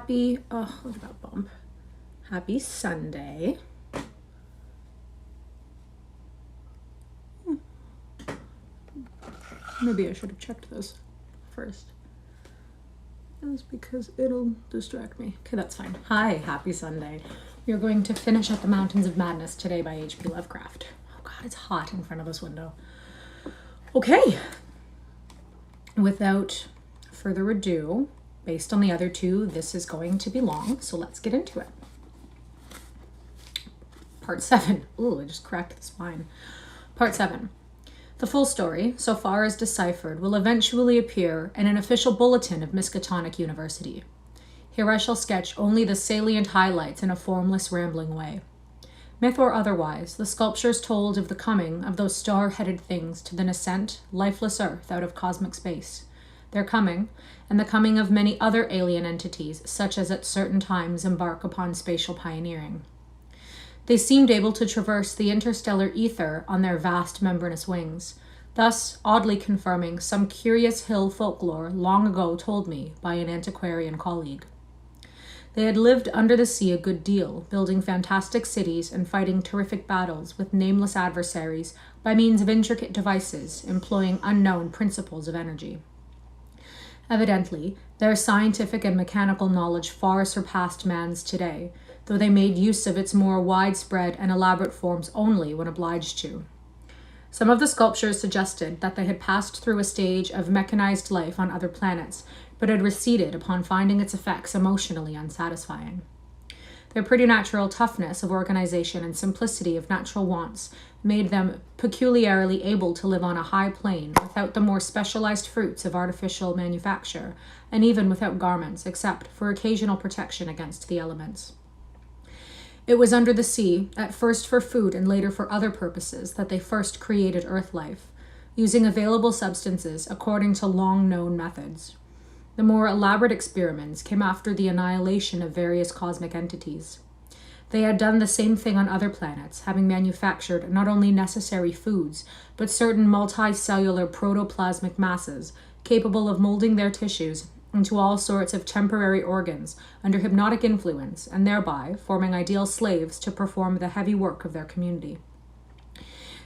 Happy, oh, look at that bump. Happy Sunday. Maybe I should have checked this first. That's because it'll distract me. Okay, that's fine. Hi, happy Sunday. We're going to finish at the Mountains of Madness today by H.P. Lovecraft. Oh God, it's hot in front of this window. Okay. Without further ado, based on the other two, this is going to be long, so let's get into it. Part 7. Ooh, I just cracked the spine. Part 7. The full story, so far as deciphered, will eventually appear in an official bulletin of Miskatonic University. Here I shall sketch only the salient highlights in a formless, rambling way. Myth or otherwise, the sculptures told of the coming of those star-headed things to the nascent, lifeless earth out of cosmic space. Their coming, and the coming of many other alien entities, such as at certain times embark upon spatial pioneering. They seemed able to traverse the interstellar ether on their vast membranous wings, thus oddly confirming some curious hill folklore long ago told me by an antiquarian colleague. They had lived under the sea a good deal, building fantastic cities and fighting terrific battles with nameless adversaries by means of intricate devices employing unknown principles of energy. Evidently, their scientific and mechanical knowledge far surpassed man's today, though they made use of its more widespread and elaborate forms only when obliged to. Some of the sculptures suggested that they had passed through a stage of mechanized life on other planets, but had receded upon finding its effects emotionally unsatisfying. Their preternatural toughness of organization and simplicity of natural wants made them peculiarly able to live on a high plane without the more specialized fruits of artificial manufacture, and even without garments except for occasional protection against the elements. It was under the sea, at first for food and later for other purposes, that they first created earth life, using available substances according to long-known methods. The more elaborate experiments came after the annihilation of various cosmic entities. They had done the same thing on other planets, having manufactured not only necessary foods, but certain multicellular protoplasmic masses capable of molding their tissues into all sorts of temporary organs under hypnotic influence, and thereby forming ideal slaves to perform the heavy work of their community.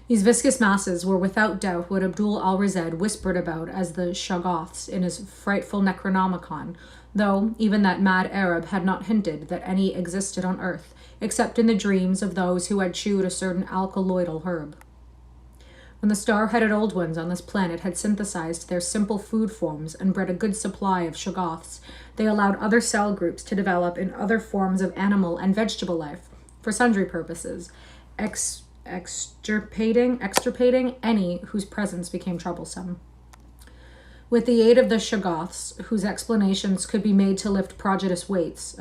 These viscous masses were without doubt what Abdul al-Razed whispered about as the Shoggoths in his frightful Necronomicon, though even that mad Arab had not hinted that any existed on Earth, except in the dreams of those who had chewed a certain alkaloidal herb. When the star-headed old ones on this planet had synthesized their simple food forms and bred a good supply of Shoggoths, they allowed other cell groups to develop in other forms of animal and vegetable life, for sundry purposes, extirpating any whose presence became troublesome. With the aid of the Shoggoths, whose explanations could be made to lift prodigious weights,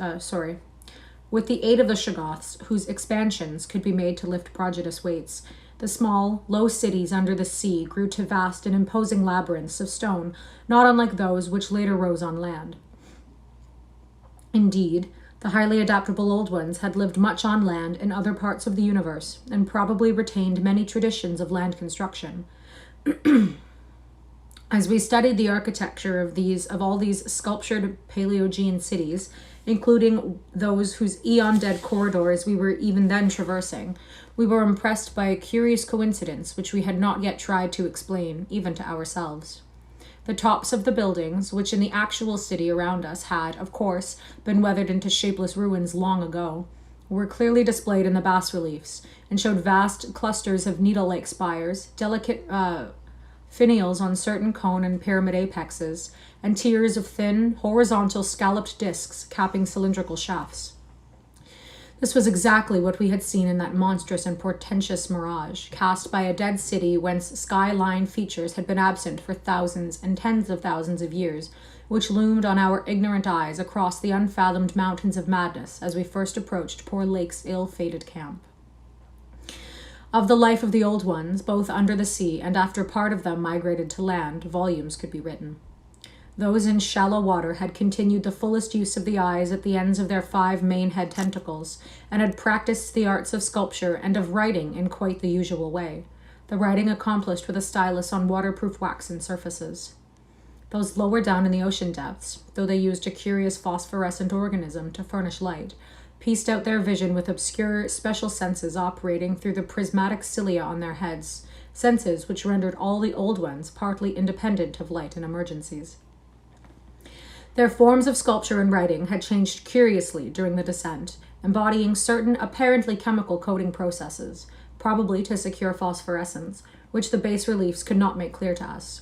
With the aid of the Shoggoths, whose expansions could be made to lift prodigious weights, the small, low cities under the sea grew to vast and imposing labyrinths of stone, not unlike those which later rose on land. Indeed, the highly adaptable old ones had lived much on land in other parts of the universe, and probably retained many traditions of land construction. As we studied the architecture of all these sculptured Paleogene cities, including those whose eon-dead corridors we were even then traversing, we were impressed by a curious coincidence which we had not yet tried to explain, even to ourselves. The tops of the buildings, which in the actual city around us had, of course, been weathered into shapeless ruins long ago, were clearly displayed in the bas-reliefs, and showed vast clusters of needle-like spires, delicate finials on certain cone and pyramid apexes, and tiers of thin, horizontal scalloped discs capping cylindrical shafts. This was exactly what we had seen in that monstrous and portentous mirage, cast by a dead city whence skyline features had been absent for thousands and tens of thousands of years, which loomed on our ignorant eyes across the unfathomed mountains of madness as we first approached poor Lake's ill-fated camp. Of the life of the old ones, both under the sea and after part of them migrated to land, volumes could be written. Those in shallow water had continued the fullest use of the eyes at the ends of their 5 main head tentacles, and had practiced the arts of sculpture and of writing in quite the usual way, the writing accomplished with a stylus on waterproof waxen surfaces. Those lower down in the ocean depths, though they used a curious phosphorescent organism to furnish light, pieced out their vision with obscure special senses operating through the prismatic cilia on their heads, senses which rendered all the old ones partly independent of light in emergencies. Their forms of sculpture and writing had changed curiously during the descent, embodying certain apparently chemical coating processes, probably to secure phosphorescence, which the bas reliefs could not make clear to us.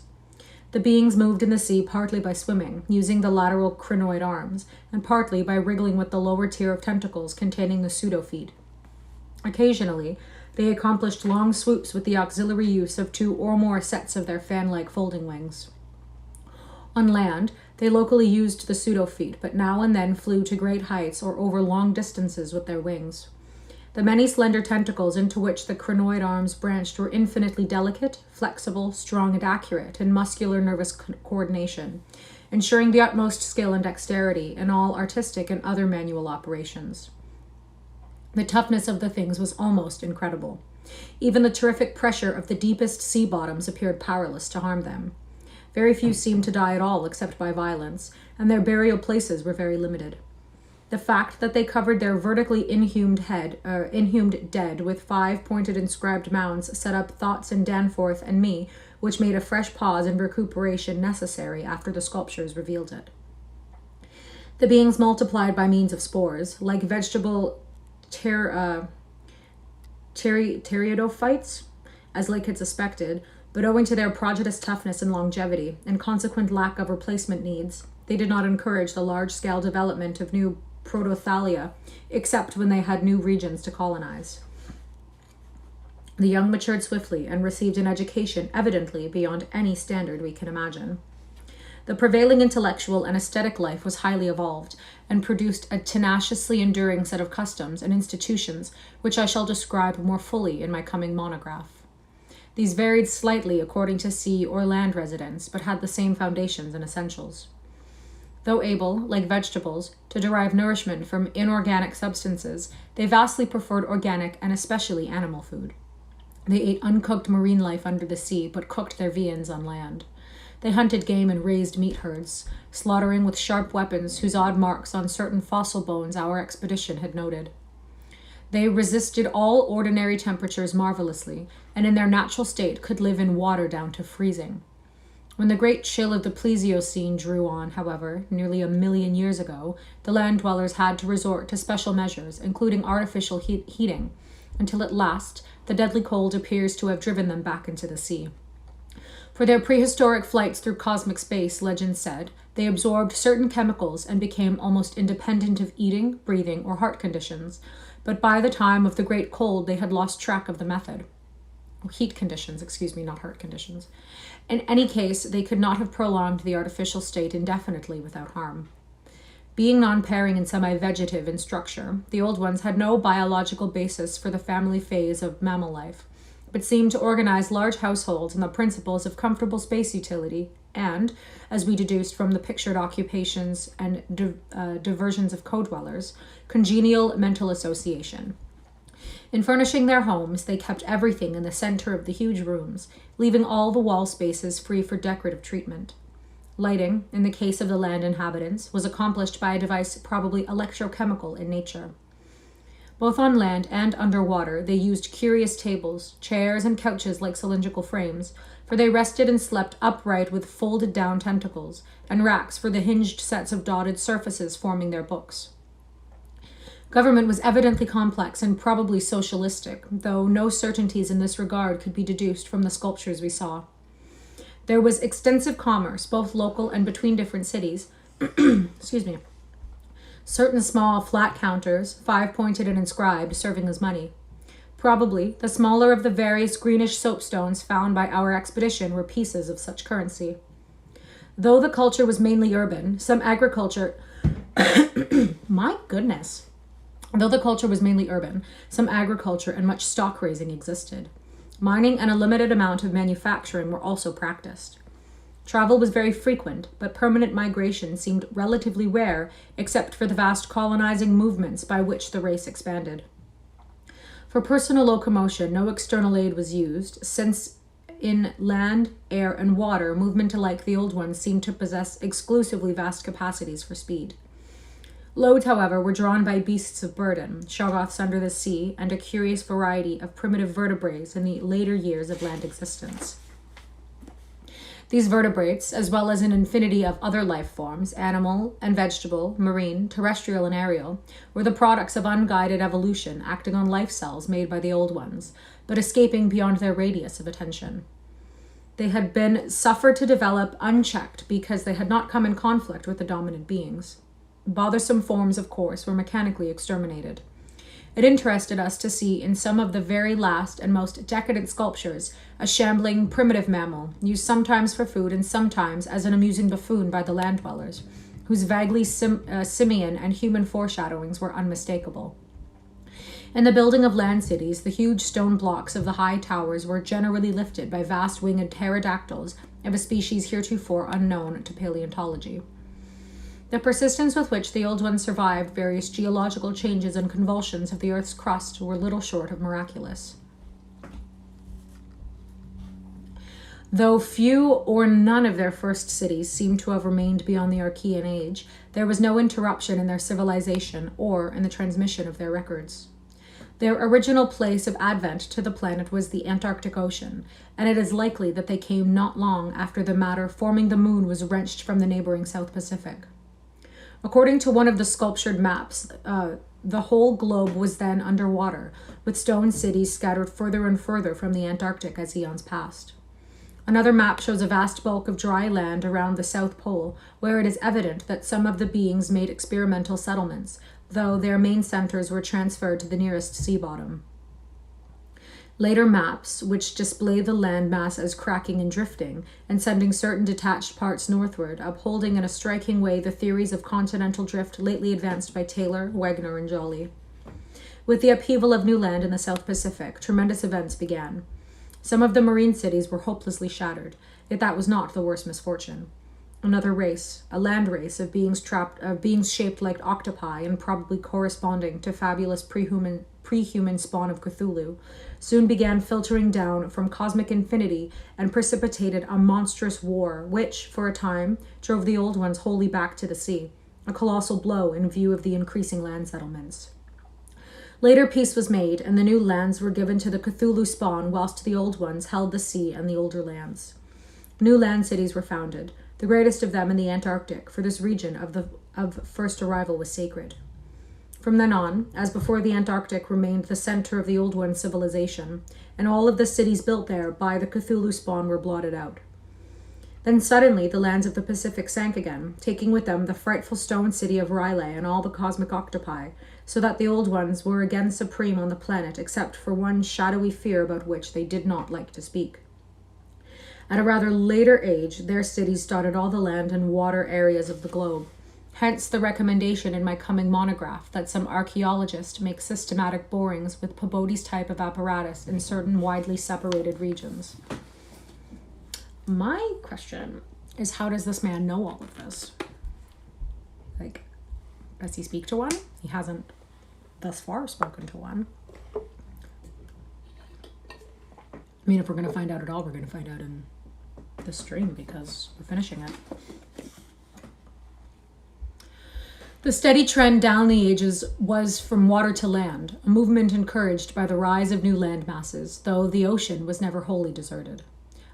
The beings moved in the sea partly by swimming, using the lateral crinoid arms, and partly by wriggling with the lower tier of tentacles containing the pseudofeet. Occasionally, they accomplished long swoops with the auxiliary use of 2 or more sets of their fan-like folding wings. On land, they locally used the pseudofeet, but now and then flew to great heights or over long distances with their wings. The many slender tentacles into which the crinoid arms branched were infinitely delicate, flexible, strong, and accurate in muscular nervous coordination, ensuring the utmost skill and dexterity in all artistic and other manual operations. The toughness of the things was almost incredible. Even the terrific pressure of the deepest sea bottoms appeared powerless to harm them. Very few seemed to die at all except by violence, and their burial places were very limited. The fact that they covered their vertically inhumed dead with 5 pointed inscribed mounds set up thoughts in Danforth and me, which made a fresh pause and recuperation necessary after the sculptures revealed it. The beings multiplied by means of spores, like vegetable pteridophytes, as Lake had suspected, but owing to their prodigious toughness and longevity, and consequent lack of replacement needs, they did not encourage the large-scale development of new protothalia, except when they had new regions to colonize. The young matured swiftly and received an education evidently beyond any standard we can imagine. The prevailing intellectual and aesthetic life was highly evolved and produced a tenaciously enduring set of customs and institutions which I shall describe more fully in my coming monograph. These varied slightly according to sea or land residence, but had the same foundations and essentials. Though able, like vegetables, to derive nourishment from inorganic substances, they vastly preferred organic and especially animal food. They ate uncooked marine life under the sea, but cooked their viands on land. They hunted game and raised meat herds, slaughtering with sharp weapons whose odd marks on certain fossil bones our expedition had noted. They resisted all ordinary temperatures marvelously, and in their natural state could live in water down to freezing. When the great chill of the Pleistocene drew on, however, nearly 1 million years ago, the land dwellers had to resort to special measures, including artificial heating, until at last the deadly cold appears to have driven them back into the sea. For their prehistoric flights through cosmic space, legend said, they absorbed certain chemicals and became almost independent of eating, breathing, or heart conditions, but by the time of the great cold they had lost track of the method. Heat conditions, not heart conditions. In any case, they could not have prolonged the artificial state indefinitely without harm. Being non-pairing and semi-vegetative in structure, the old ones had no biological basis for the family phase of mammal life, but seemed to organize large households on the principles of comfortable space utility and, as we deduced from the pictured occupations and diversions of co-dwellers, congenial mental association. In furnishing their homes, they kept everything in the center of the huge rooms, leaving all the wall spaces free for decorative treatment. Lighting, in the case of the land inhabitants, was accomplished by a device probably electrochemical in nature. Both on land and underwater, they used curious tables, chairs, and couches like cylindrical frames, for they rested and slept upright with folded down tentacles, and racks for the hinged sets of dotted surfaces forming their books. Government was evidently complex and probably socialistic, though no certainties in this regard could be deduced from the sculptures we saw. There was extensive commerce, both local and between different cities. Certain small, flat counters, 5-pointed and inscribed, serving as money. Probably, the smaller of the various greenish soapstones found by our expedition were pieces of such currency. Though the culture was mainly urban, some agriculture... My goodness! Though the culture was mainly urban, some agriculture and much stock raising existed. Mining and a limited amount of manufacturing were also practiced. Travel was very frequent, but permanent migration seemed relatively rare except for the vast colonizing movements by which the race expanded. For personal locomotion, no external aid was used, since in land, air, and water, movement alike, the old ones seemed to possess exclusively vast capacities for speed. Loads, however, were drawn by beasts of burden, shoggoths under the sea, and a curious variety of primitive vertebrates in the later years of land existence. These vertebrates, as well as an infinity of other life forms, animal and vegetable, marine, terrestrial, and aerial, were the products of unguided evolution acting on life cells made by the old ones, but escaping beyond their radius of attention. They had been suffered to develop unchecked because they had not come in conflict with the dominant beings. Bothersome forms, of course, were mechanically exterminated. It interested us to see in some of the very last and most decadent sculptures a shambling primitive mammal, used sometimes for food and sometimes as an amusing buffoon by the land dwellers, whose vaguely simian and human foreshadowings were unmistakable. In the building of land cities, the huge stone blocks of the high towers were generally lifted by vast winged pterodactyls of a species heretofore unknown to paleontology. The persistence with which the old ones survived various geological changes and convulsions of the Earth's crust were little short of miraculous. Though few or none of their first cities seem to have remained beyond the Archean age, there was no interruption in their civilization or in the transmission of their records. Their original place of advent to the planet was the Antarctic Ocean, and it is likely that they came not long after the matter forming the moon was wrenched from the neighboring South Pacific. According to one of the sculptured maps, the whole globe was then underwater, with stone cities scattered further and further from the Antarctic as eons passed. Another map shows a vast bulk of dry land around the South Pole, where it is evident that some of the beings made experimental settlements, though their main centers were transferred to the nearest sea bottom. Later maps, which display the land mass as cracking and drifting, and sending certain detached parts northward, upholding in a striking way the theories of continental drift lately advanced by Taylor, Wegener, and Joly. With the upheaval of new land in the South Pacific, tremendous events began. Some of the marine cities were hopelessly shattered, yet that was not the worst misfortune. Another race, a land race of beings shaped like octopi and probably corresponding to fabulous pre-human spawn of Cthulhu, soon began filtering down from cosmic infinity and precipitated a monstrous war, which, for a time, drove the old ones wholly back to the sea, a colossal blow in view of the increasing land settlements. Later peace was made, and the new lands were given to the Cthulhu spawn, whilst the old ones held the sea and the older lands. New land cities were founded, the greatest of them in the Antarctic, for this region of first arrival was sacred. From then on, as before, the Antarctic remained the center of the old one's civilization, and all of the cities built there by the Cthulhu spawn were blotted out. Then suddenly the lands of the Pacific sank again, taking with them the frightful stone city of R'lyeh and all the cosmic octopi, so that the old ones were again supreme on the planet, except for one shadowy fear about which they did not like to speak. At a rather later age, their cities dotted all the land and water areas of the globe. Hence the recommendation in my coming monograph that some archaeologist make systematic borings with Peabody's type of apparatus in certain widely separated regions. My question is, how does this man know all of this? Like, does he speak to one? He hasn't thus far spoken to one. I mean, if we're going to find out at all, we're going to find out in this stream because we're finishing it. The steady trend down the ages was from water to land, a movement encouraged by the rise of new land masses, though the ocean was never wholly deserted.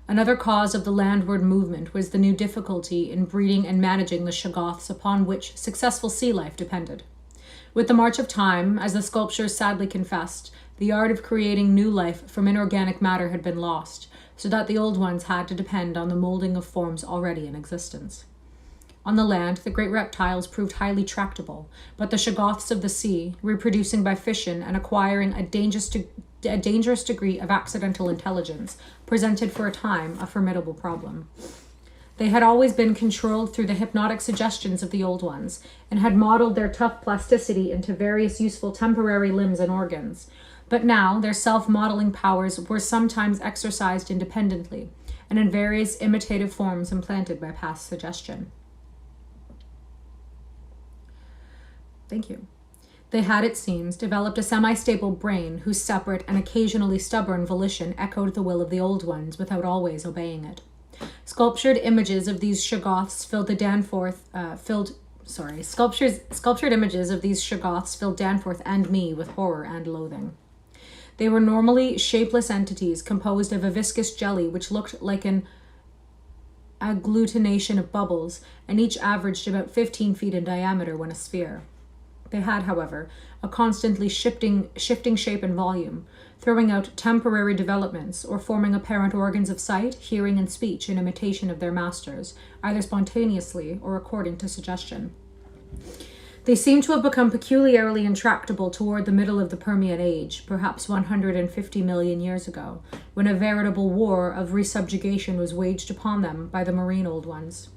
Another cause of the landward movement was the new difficulty in breeding and managing the shoggoths upon which successful sea life depended. With the march of time, as the sculptures sadly confessed, the art of creating new life from inorganic matter had been lost, so that the old ones had to depend on the molding of forms already in existence. On the land, the great reptiles proved highly tractable, but the shoggoths of the sea, reproducing by fission and acquiring a dangerous degree of accidental intelligence, presented for a time a formidable problem. They had always been controlled through the hypnotic suggestions of the old ones, and had modeled their tough plasticity into various useful temporary limbs and organs. But now their self-modeling powers were sometimes exercised independently, and in various imitative forms implanted by past suggestion. Thank you. They had, it seems, developed a semi-stable brain whose separate and occasionally stubborn volition echoed the will of the old ones without always obeying it. Sculptured images of these Shoggoths filled Danforth and me with horror and loathing. They were normally shapeless entities composed of a viscous jelly which looked like an agglutination of bubbles, and each averaged about 15 feet in diameter when a sphere. They had, however, a constantly shifting shape and volume, throwing out temporary developments or forming apparent organs of sight, hearing, and speech in imitation of their masters, either spontaneously or according to suggestion. They seem to have become peculiarly intractable toward the middle of the Permian Age, perhaps 150 million years ago, when a veritable war of resubjugation was waged upon them by the marine Old Ones.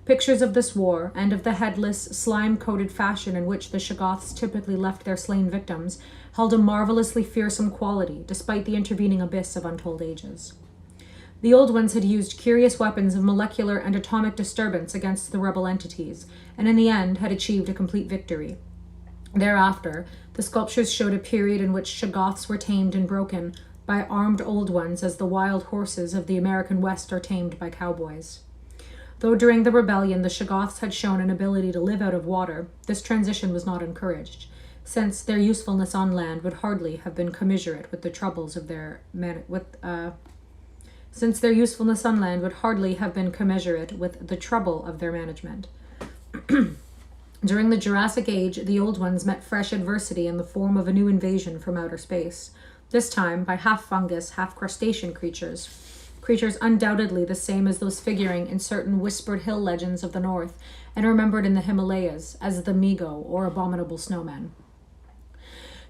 Pictures of this war, and of the headless, slime-coated fashion in which the Shoggoths typically left their slain victims, held a marvelously fearsome quality, despite the intervening abyss of untold ages. The Old Ones had used curious weapons of molecular and atomic disturbance against the rebel entities, and in the end had achieved a complete victory. Thereafter, the sculptures showed a period in which Shoggoths were tamed and broken by armed Old Ones as the wild horses of the American West are tamed by cowboys. Though during the rebellion the Shoggoths had shown an ability to live out of water, this transition was not encouraged, since their usefulness on land would hardly have been commensurate with the troubles of their management. During the Jurassic Age, the Old Ones met fresh adversity in the form of a new invasion from outer space, this time by half-fungus, half-crustacean creatures undoubtedly the same as those figuring in certain whispered hill legends of the north and remembered in the Himalayas as the Migo or abominable snowmen.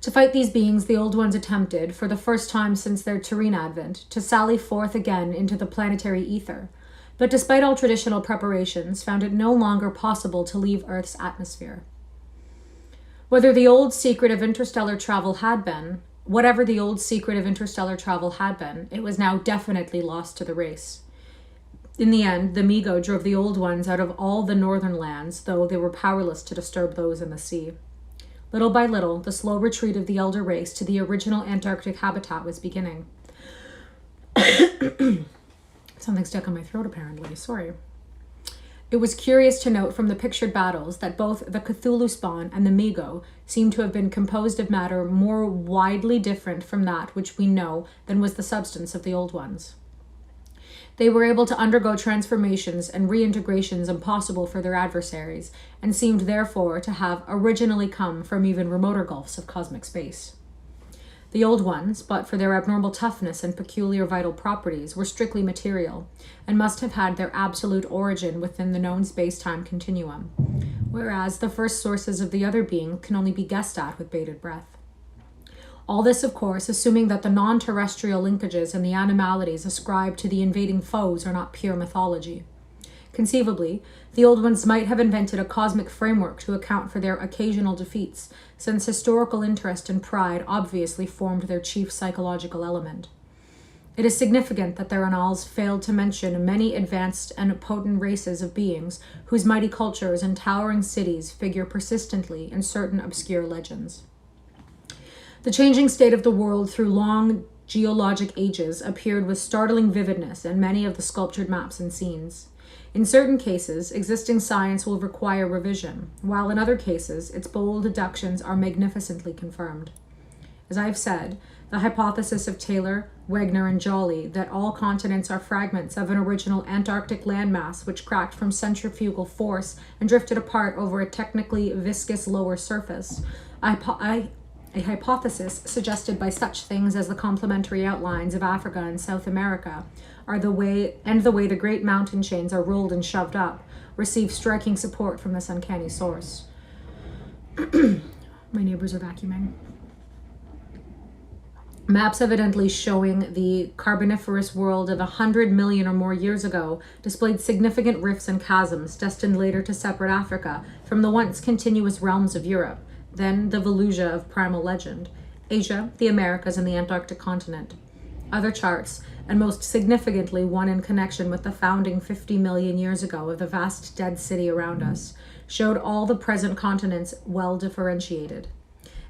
To fight these beings, the Old Ones attempted, for the first time since their terrene advent, to sally forth again into the planetary ether, but despite all traditional preparations, found it no longer possible to leave Earth's atmosphere. Whatever the old secret of interstellar travel had been, it was now definitely lost to the race. In the end, the Migo drove the Old Ones out of all the northern lands, though they were powerless to disturb those in the sea. Little by little, the slow retreat of the elder race to the original Antarctic habitat was beginning. Something stuck in my throat, apparently. Sorry. It was curious to note from the pictured battles that both the Cthulhu spawn and the Migo seem to have been composed of matter more widely different from that which we know than was the substance of the Old Ones. They were able to undergo transformations and reintegrations impossible for their adversaries, and seemed therefore to have originally come from even remoter gulfs of cosmic space. The Old Ones, but for their abnormal toughness and peculiar vital properties, were strictly material, and must have had their absolute origin within the known space-time continuum, whereas the first sources of the other being can only be guessed at with bated breath. All this, of course, assuming that the non-terrestrial linkages and the animalities ascribed to the invading foes are not pure mythology. Conceivably, the Old Ones might have invented a cosmic framework to account for their occasional defeats, since historical interest and pride obviously formed their chief psychological element. It is significant that their annals failed to mention many advanced and potent races of beings whose mighty cultures and towering cities figure persistently in certain obscure legends. The changing state of the world through long geologic ages appeared with startling vividness in many of the sculptured maps and scenes. In certain cases, existing science will require revision, while in other cases, its bold deductions are magnificently confirmed. As I've said, the hypothesis of Taylor, Wegner, and Jolly that all continents are fragments of an original Antarctic landmass which cracked from centrifugal force and drifted apart over a technically viscous lower surface, a hypothesis suggested by such things as the complementary outlines of Africa and South America are the way the great mountain chains are rolled and shoved up, receive striking support from this uncanny source. My neighbors are vacuuming. Maps evidently showing the Carboniferous world of 100 million or more years ago displayed significant rifts and chasms destined later to separate Africa from the once continuous realms of Europe, then the Volusia of primal legend, Asia, the Americas, and the Antarctic continent. Other charts, and most significantly one in connection with the founding 50 million years ago of the vast dead city around us, showed all the present continents well differentiated.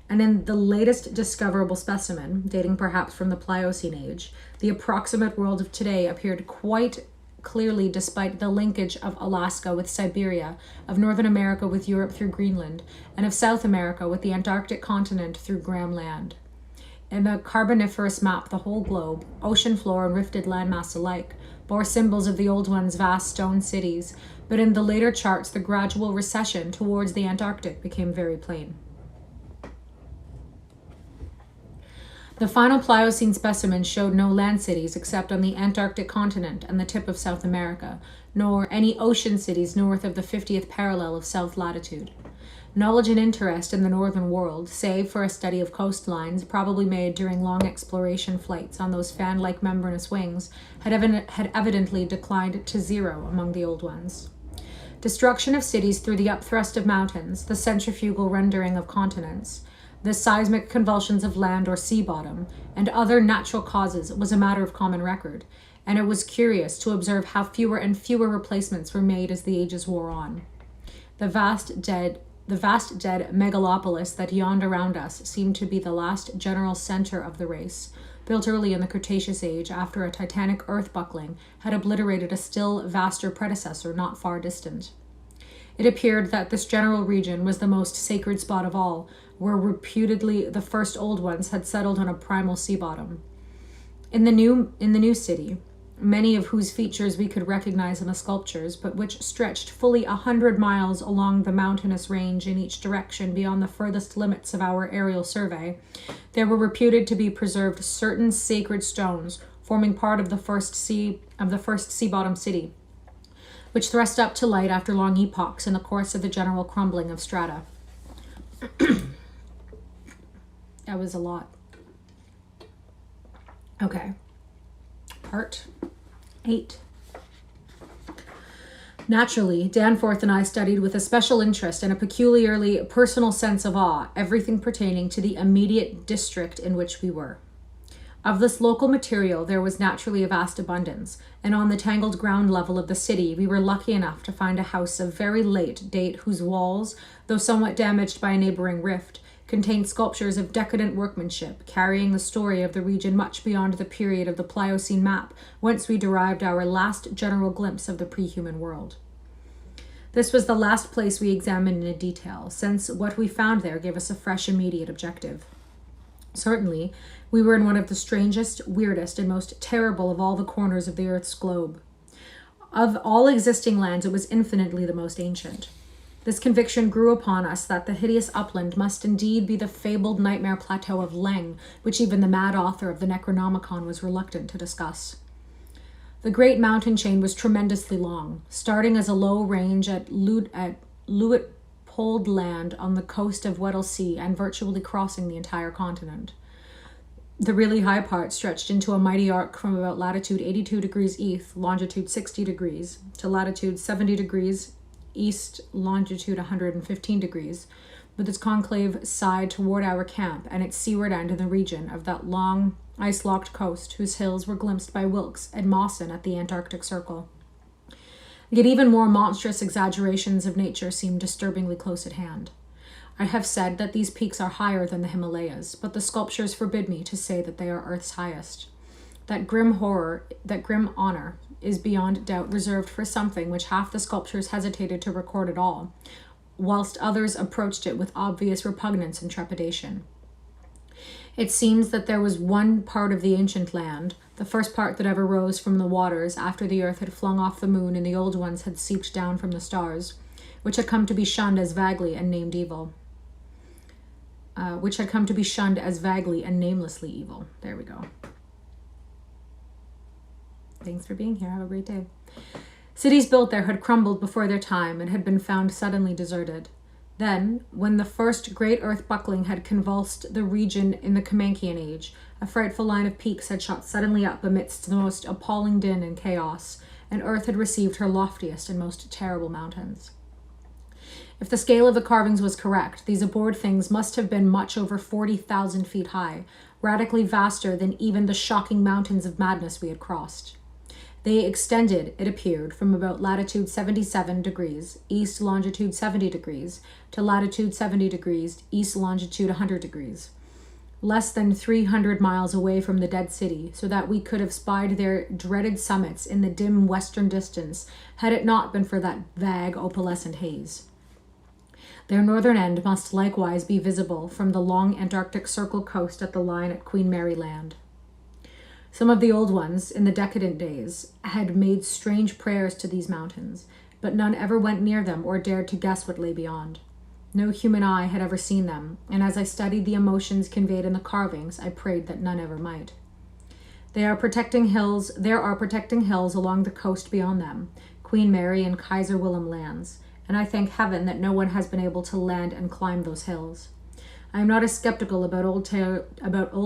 And in the latest discoverable specimen, dating perhaps from the Pliocene age, the approximate world of today appeared quite clearly despite the linkage of Alaska with Siberia, of Northern America with Europe through Greenland, and of South America with the Antarctic continent through Graham Land. In the Carboniferous map, the whole globe, ocean floor and rifted landmass alike, bore symbols of the old one's vast stone cities, but in the later charts, the gradual recession towards the Antarctic became very plain. The final Pliocene specimen showed no land cities except on the Antarctic continent and the tip of South America, nor any ocean cities north of the 50th parallel of south latitude. Knowledge and interest in the northern world, save for a study of coastlines probably made during long exploration flights on those fan-like membranous wings, had evidently declined to zero among the old ones. Destruction of cities through the upthrust of mountains, the centrifugal rendering of continents, the seismic convulsions of land or sea bottom, and other natural causes was a matter of common record, and it was curious to observe how fewer and fewer replacements were made as the ages wore on. The vast dead megalopolis that yawned around us seemed to be the last general center of the race, built early in the Cretaceous age after a titanic earth buckling had obliterated a still vaster predecessor not far distant. It appeared that this general region was the most sacred spot of all, where reputedly the first old ones had settled on a primal sea bottom. In the new city, many of whose features we could recognize in the sculptures, but which stretched fully 100 miles along the mountainous range in each direction beyond the furthest limits of our aerial survey, there were reputed to be preserved certain sacred stones forming part of the first sea bottom city, which thrust up to light after long epochs in the course of the general crumbling of strata. That was a lot. Okay. Part 8. Naturally, Danforth and I studied with a special interest and a peculiarly personal sense of awe everything pertaining to the immediate district in which we were. Of this local material there was naturally a vast abundance, and on the tangled ground level of the city we were lucky enough to find a house of very late date whose walls, though somewhat damaged by a neighboring rift, contained sculptures of decadent workmanship, carrying the story of the region much beyond the period of the Pliocene map, whence we derived our last general glimpse of the pre-human world. This was the last place we examined in detail, since what we found there gave us a fresh immediate objective. Certainly, we were in one of the strangest, weirdest, and most terrible of all the corners of the Earth's globe. Of all existing lands, it was infinitely the most ancient. This conviction grew upon us that the hideous upland must indeed be the fabled nightmare plateau of Leng, which even the mad author of the Necronomicon was reluctant to discuss. The great mountain chain was tremendously long, starting as a low range at Luitpold Land on the coast of Weddell Sea and virtually crossing the entire continent. The really high part stretched into a mighty arc from about latitude 82 degrees east, longitude 60 degrees, to latitude 70 degrees east, longitude 115 degrees, with its concave side toward our camp and its seaward end in the region of that long, ice-locked coast whose hills were glimpsed by Wilkes and Mawson at the Antarctic Circle. Yet even more monstrous exaggerations of nature seemed disturbingly close at hand. I have said that these peaks are higher than the Himalayas, but the sculptures forbid me to say that they are Earth's highest. That grim honor, is beyond doubt reserved for something which half the sculptors hesitated to record at all, whilst others approached it with obvious repugnance and trepidation. It seems that there was one part of the ancient land, the first part that ever rose from the waters after the earth had flung off the moon and the old ones had seeped down from the stars, which had come to be shunned as vaguely and named evil. Which had come to be shunned as vaguely and namelessly evil. There we go. Thanks for being here. Have a great day. Cities built there had crumbled before their time and had been found suddenly deserted. Then, when the first great earth buckling had convulsed the region in the Comanchian age, a frightful line of peaks had shot suddenly up amidst the most appalling din and chaos, and earth had received her loftiest and most terrible mountains. If the scale of the carvings was correct, these abhorred things must have been much over 40,000 feet high, radically vaster than even the shocking mountains of madness we had crossed. They extended, it appeared, from about latitude 77 degrees, east longitude 70 degrees, to latitude 70 degrees, east longitude 100 degrees. Less than 300 miles away from the dead city, so that we could have spied their dreaded summits in the dim western distance, had it not been for that vague opalescent haze. Their northern end must likewise be visible from the long Antarctic Circle coast at the line at Queen Mary Land. Some of the old ones, in the decadent days, had made strange prayers to these mountains, but none ever went near them or dared to guess what lay beyond. No human eye had ever seen them, and as I studied the emotions conveyed in the carvings, I prayed that none ever might. There are protecting hills along the coast beyond them, Queen Mary and Kaiser Wilhelm lands, and I thank heaven that no one has been able to land and climb those hills. I am not as skeptical about old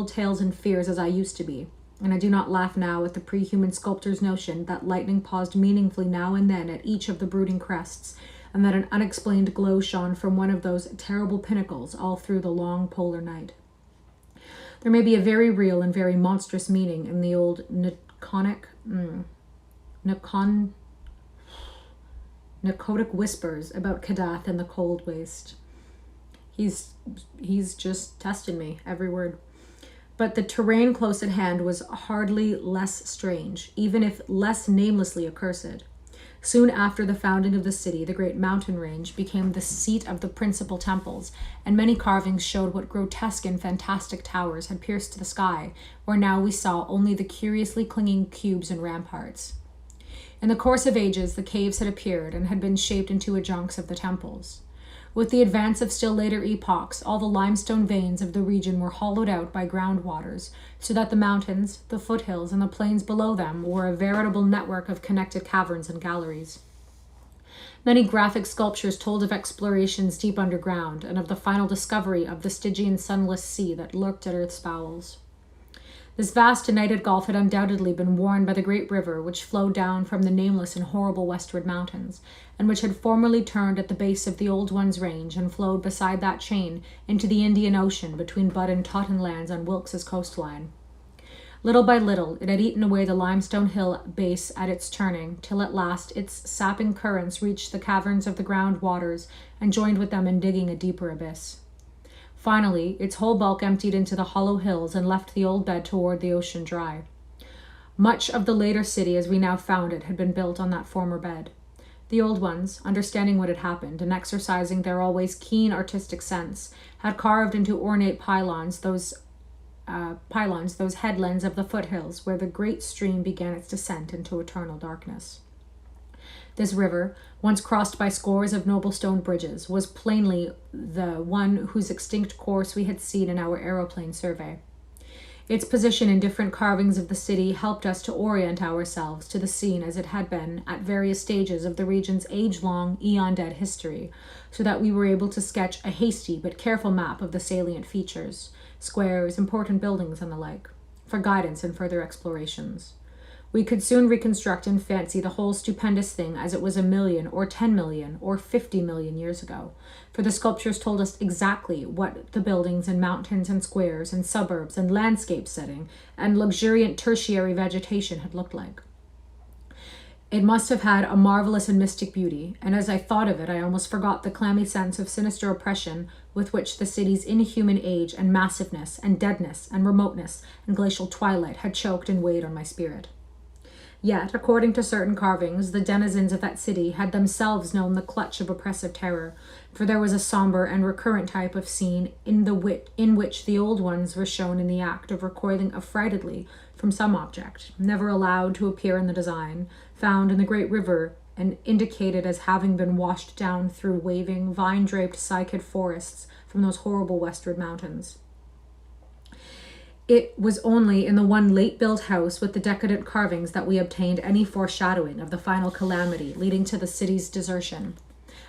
tales and fears as I used to be, and I do not laugh now at the pre-human sculptor's notion that lightning paused meaningfully now and then at each of the brooding crests, and that an unexplained glow shone from one of those terrible pinnacles all through the long polar night. There may be a very real and very monstrous meaning in the old Nakotic whispers about Kadath and the cold waste. He's just tested me, every word. But the terrain close at hand was hardly less strange, even if less namelessly accursed. Soon after the founding of the city, the great mountain range became the seat of the principal temples, and many carvings showed what grotesque and fantastic towers had pierced the sky, where now we saw only the curiously clinging cubes and ramparts. In the course of ages, the caves had appeared and had been shaped into adjuncts of the temples. With the advance of still later epochs, all the limestone veins of the region were hollowed out by groundwaters, so that the mountains, the foothills, and the plains below them were a veritable network of connected caverns and galleries. Many graphic sculptures told of explorations deep underground and of the final discovery of the Stygian sunless sea that lurked at Earth's bowels. This vast and nighted gulf had undoubtedly been worn by the great river which flowed down from the nameless and horrible westward mountains, and which had formerly turned at the base of the Old One's range and flowed beside that chain into the Indian Ocean between Bud and Totten lands on Wilkes's coastline. Little by little, it had eaten away the limestone hill base at its turning, till at last its sapping currents reached the caverns of the ground waters and joined with them in digging a deeper abyss. Finally, its whole bulk emptied into the hollow hills and left the old bed toward the ocean dry. Much of the later city as we now found it had been built on that former bed. The old ones, understanding what had happened and exercising their always keen artistic sense, had carved into ornate pylons those headlands of the foothills where the great stream began its descent into eternal darkness. This river, once crossed by scores of noble stone bridges, was plainly the one whose extinct course we had seen in our aeroplane survey. Its position in different carvings of the city helped us to orient ourselves to the scene as it had been at various stages of the region's age-long, eon-dead history, so that we were able to sketch a hasty but careful map of the salient features, squares, important buildings, and the like, for guidance in further explorations. We could soon reconstruct in fancy the whole stupendous thing as it was 1,000,000 or 10,000,000 or 50,000,000 years ago, for the sculptures told us exactly what the buildings and mountains and squares and suburbs and landscape setting and luxuriant tertiary vegetation had looked like. It must have had a marvelous and mystic beauty, and as I thought of it, I almost forgot the clammy sense of sinister oppression with which the city's inhuman age and massiveness and deadness and remoteness and glacial twilight had choked and weighed on my spirit. Yet, according to certain carvings, the denizens of that city had themselves known the clutch of oppressive terror, for there was a somber and recurrent type of scene in which the old ones were shown in the act of recoiling affrightedly from some object, never allowed to appear in the design, found in the great river and indicated as having been washed down through waving, vine-draped cycad forests from those horrible westward mountains. It was only in the one late-built house with the decadent carvings that we obtained any foreshadowing of the final calamity leading to the city's desertion.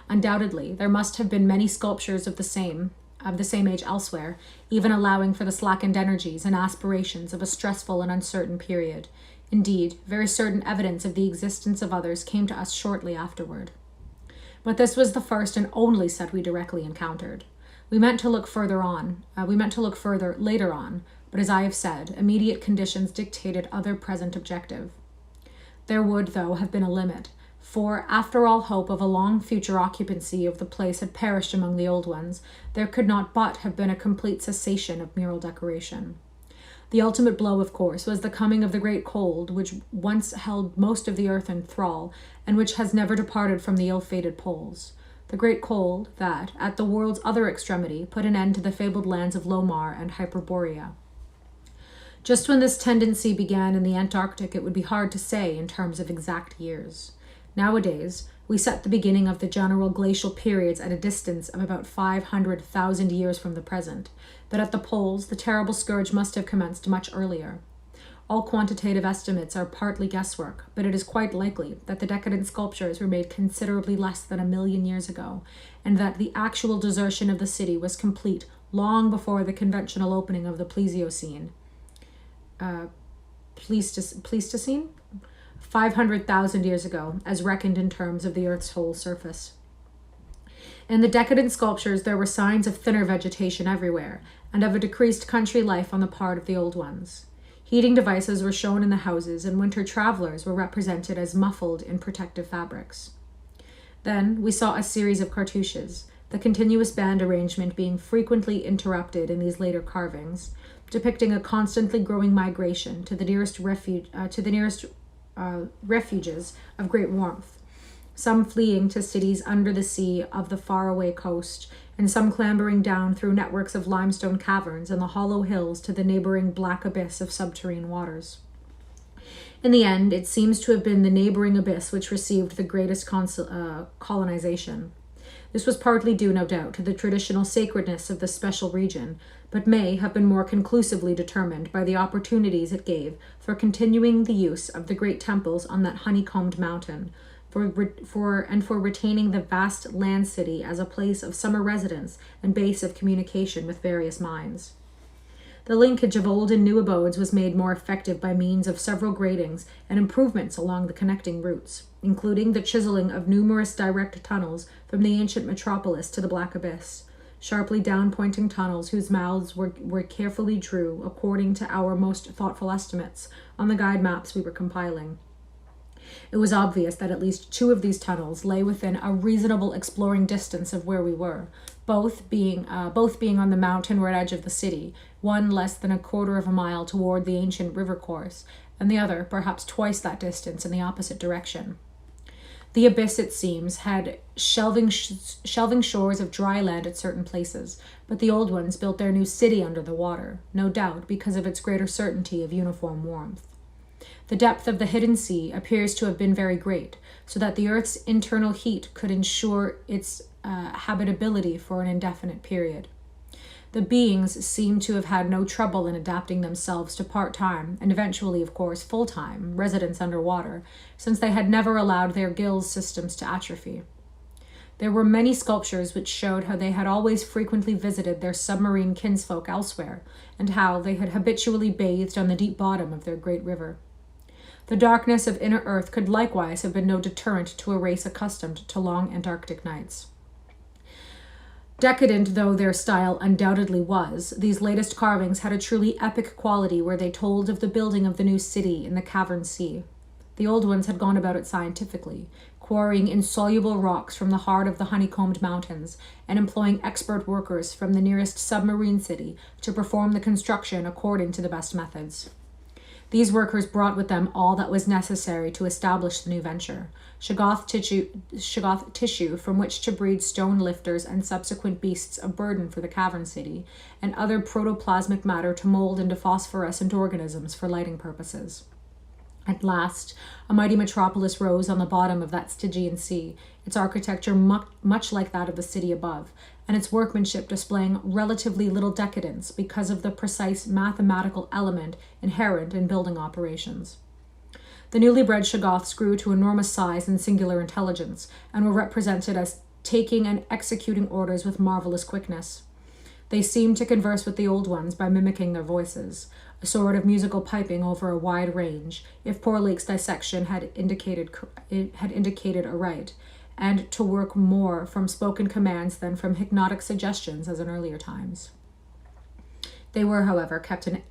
Undoubtedly, there must have been many sculptures of the same age elsewhere, even allowing for the slackened energies and aspirations of a stressful and uncertain period. Indeed, very certain evidence of the existence of others came to us shortly afterward. But this was the first and only set we directly encountered. We meant to look further later on, but as I have said, immediate conditions dictated other present objective. There would, though, have been a limit, for after all hope of a long future occupancy of the place had perished among the old ones, there could not but have been a complete cessation of mural decoration. The ultimate blow, of course, was the coming of the great cold, which once held most of the earth in thrall, and which has never departed from the ill-fated poles. The great cold that, at the world's other extremity, put an end to the fabled lands of Lomar and Hyperborea. Just when this tendency began in the Antarctic, it would be hard to say in terms of exact years. Nowadays, we set the beginning of the general glacial periods at a distance of about 500,000 years from the present, but at the poles the terrible scourge must have commenced much earlier. All quantitative estimates are partly guesswork, but it is quite likely that the decadent sculptures were made considerably less than 1,000,000 years ago, and that the actual desertion of the city was complete long before the conventional opening of the Pleistocene. Pleistocene? 500,000 years ago, as reckoned in terms of the Earth's whole surface. In the decadent sculptures, there were signs of thinner vegetation everywhere, and of a decreased country life on the part of the old ones. Heating devices were shown in the houses, and winter travelers were represented as muffled in protective fabrics. Then we saw a series of cartouches, the continuous band arrangement being frequently interrupted in these later carvings, depicting a constantly growing migration to the nearest refuges of great warmth, some fleeing to cities under the sea of the faraway coast, and some clambering down through networks of limestone caverns and the hollow hills to the neighboring black abyss of subterranean waters. In the end, it seems to have been the neighboring abyss which received the greatest colonization. This was partly due, no doubt, to the traditional sacredness of the special region, but may have been more conclusively determined by the opportunities it gave for continuing the use of the great temples on that honeycombed mountain, for retaining the vast land city as a place of summer residence and base of communication with various minds. The linkage of old and new abodes was made more effective by means of several gratings and improvements along the connecting routes, including the chiseling of numerous direct tunnels from the ancient metropolis to the Black Abyss, sharply down-pointing tunnels whose mouths were carefully drew according to our most thoughtful estimates on the guide maps we were compiling. It was obvious that at least 2 of these tunnels lay within a reasonable exploring distance of where we were, both being on the mountainward edge of the city, one less than 1/4 of a mile toward the ancient river course, and the other perhaps twice that distance in the opposite direction. The abyss, it seems, had shelving shores of dry land at certain places, but the old ones built their new city under the water, no doubt because of its greater certainty of uniform warmth. The depth of the hidden sea appears to have been very great, so that the Earth's internal heat could ensure its habitability for an indefinite period. The beings seem to have had no trouble in adapting themselves to part-time, and eventually, of course, full-time, residence underwater, since they had never allowed their gills systems to atrophy. There were many sculptures which showed how they had always frequently visited their submarine kinsfolk elsewhere, and how they had habitually bathed on the deep bottom of their great river. The darkness of inner Earth could likewise have been no deterrent to a race accustomed to long Antarctic nights. Decadent though their style undoubtedly was, these latest carvings had a truly epic quality where they told of the building of the new city in the cavern sea. The old ones had gone about it scientifically, quarrying insoluble rocks from the heart of the honeycombed mountains and employing expert workers from the nearest submarine city to perform the construction according to the best methods. These workers brought with them all that was necessary to establish the new venture: Shoggoth tissue from which to breed stone lifters and subsequent beasts of burden for the cavern city, and other protoplasmic matter to mold into phosphorescent organisms for lighting purposes. At last, a mighty metropolis rose on the bottom of that Stygian sea, its architecture much like that of the city above, and its workmanship displaying relatively little decadence because of the precise mathematical element inherent in building operations. The newly bred Shoggoths grew to enormous size and singular intelligence, and were represented as taking and executing orders with marvelous quickness. They seemed to converse with the old ones by mimicking their voices, a sort of musical piping over a wide range, if poor Lake's dissection had indicated aright, and to work more from spoken commands than from hypnotic suggestions as in earlier times. They were, however, kept in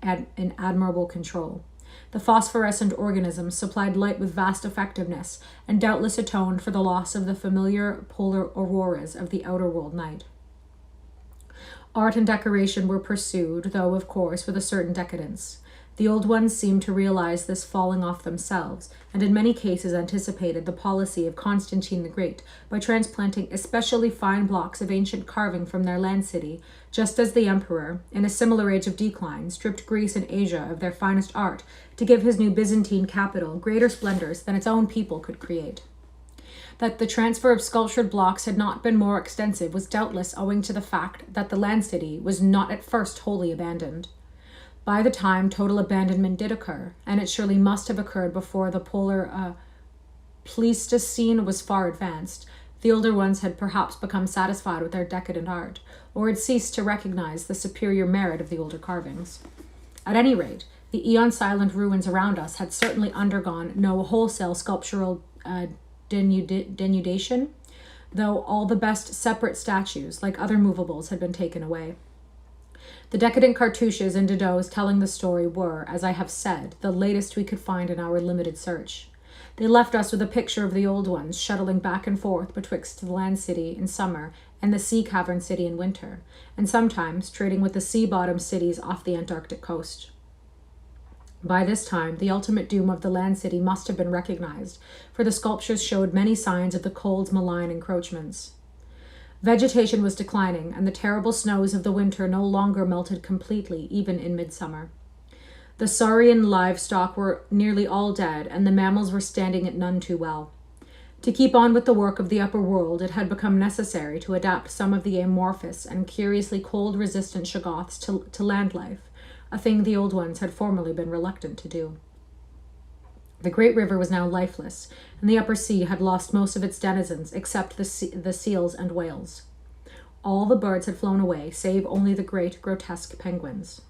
admirable control. The phosphorescent organisms supplied light with vast effectiveness and doubtless atoned for the loss of the familiar polar auroras of the outer world night. Art and decoration were pursued, though, of course, with a certain decadence. The old ones seemed to realize this falling off themselves, and in many cases anticipated the policy of Constantine the Great by transplanting especially fine blocks of ancient carving from their land city, just as the emperor, in a similar age of decline, stripped Greece and Asia of their finest art to give his new Byzantine capital greater splendors than its own people could create. That the transfer of sculptured blocks had not been more extensive was doubtless owing to the fact that the land city was not at first wholly abandoned. By the time total abandonment did occur, and it surely must have occurred before the polar Pleistocene was far advanced, the older ones had perhaps become satisfied with their decadent art, or had ceased to recognize the superior merit of the older carvings. At any rate, the eon-silent ruins around us had certainly undergone no wholesale sculptural denudation, though all the best separate statues, like other movables, had been taken away. The decadent cartouches and didoes telling the story were, as I have said, the latest we could find in our limited search. They left us with a picture of the old ones shuttling back and forth betwixt the land city in summer and the sea cavern city in winter, and sometimes trading with the sea-bottom cities off the Antarctic coast. By this time, the ultimate doom of the land city must have been recognized, for the sculptures showed many signs of the cold's malign encroachments. Vegetation was declining, and the terrible snows of the winter no longer melted completely, even in midsummer. The saurian livestock were nearly all dead, and the mammals were standing it none too well. To keep on with the work of the upper world, it had become necessary to adapt some of the amorphous and curiously cold-resistant shoggoths to land life, a thing the old ones had formerly been reluctant to do. The great river was now lifeless, and the upper sea had lost most of its denizens except the seals and whales. All the birds had flown away, save only the great, grotesque penguins.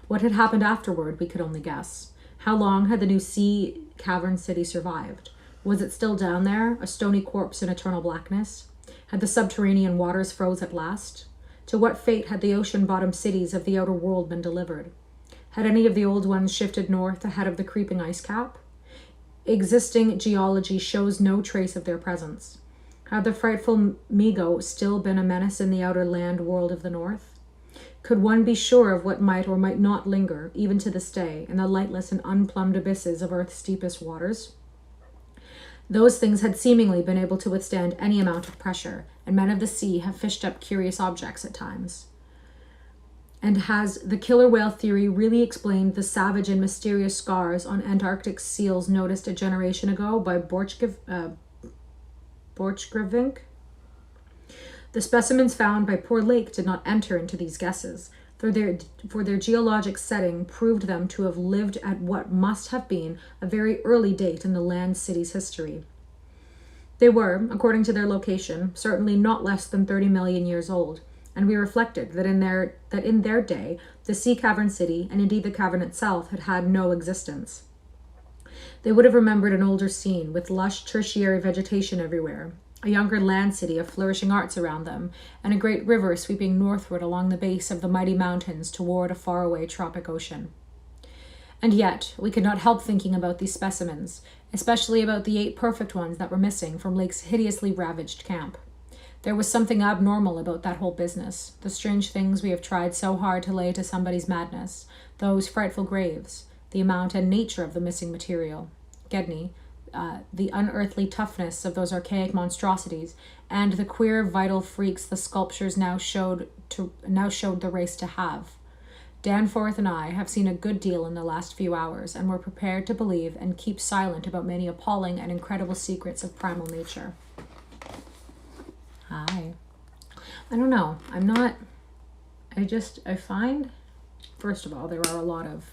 What had happened afterward we could only guess. How long had the new sea cavern city survived? Was it still down there, a stony corpse in eternal blackness? Had the subterranean waters froze at last? To what fate had the ocean-bottom cities of the outer world been delivered? Had any of the old ones shifted north ahead of the creeping ice cap? Existing geology shows no trace of their presence. Had the frightful Migo still been a menace in the outer land world of the north? Could one be sure of what might or might not linger, even to this day, in the lightless and unplumbed abysses of Earth's deepest waters? Those things had seemingly been able to withstand any amount of pressure, and men of the sea have fished up curious objects at times. And has the killer whale theory really explained the savage and mysterious scars on Antarctic seals noticed a generation ago by Borchgrevink? The specimens found by Poor Lake did not enter into these guesses, for their geologic setting proved them to have lived at what must have been a very early date in the land city's history. They were, according to their location, certainly not less than 30 million years old, and we reflected that in their day, the sea cavern city, and indeed the cavern itself, had had no existence. They would have remembered an older scene, with lush tertiary vegetation everywhere, a younger land city of flourishing arts around them, and a great river sweeping northward along the base of the mighty mountains toward a faraway tropic ocean. And yet, we could not help thinking about these specimens, especially about the 8 perfect ones that were missing from Lake's hideously ravaged camp. There was something abnormal about that whole business, the strange things we have tried so hard to lay to somebody's madness, those frightful graves, the amount and nature of the missing material, Gedney, the unearthly toughness of those archaic monstrosities, and the queer vital freaks the sculptures now showed the race to have. Danforth and I have seen a good deal in the last few hours, and were prepared to believe and keep silent about many appalling and incredible secrets of primal nature. Hi. I don't know. I find, first of all, there are a lot of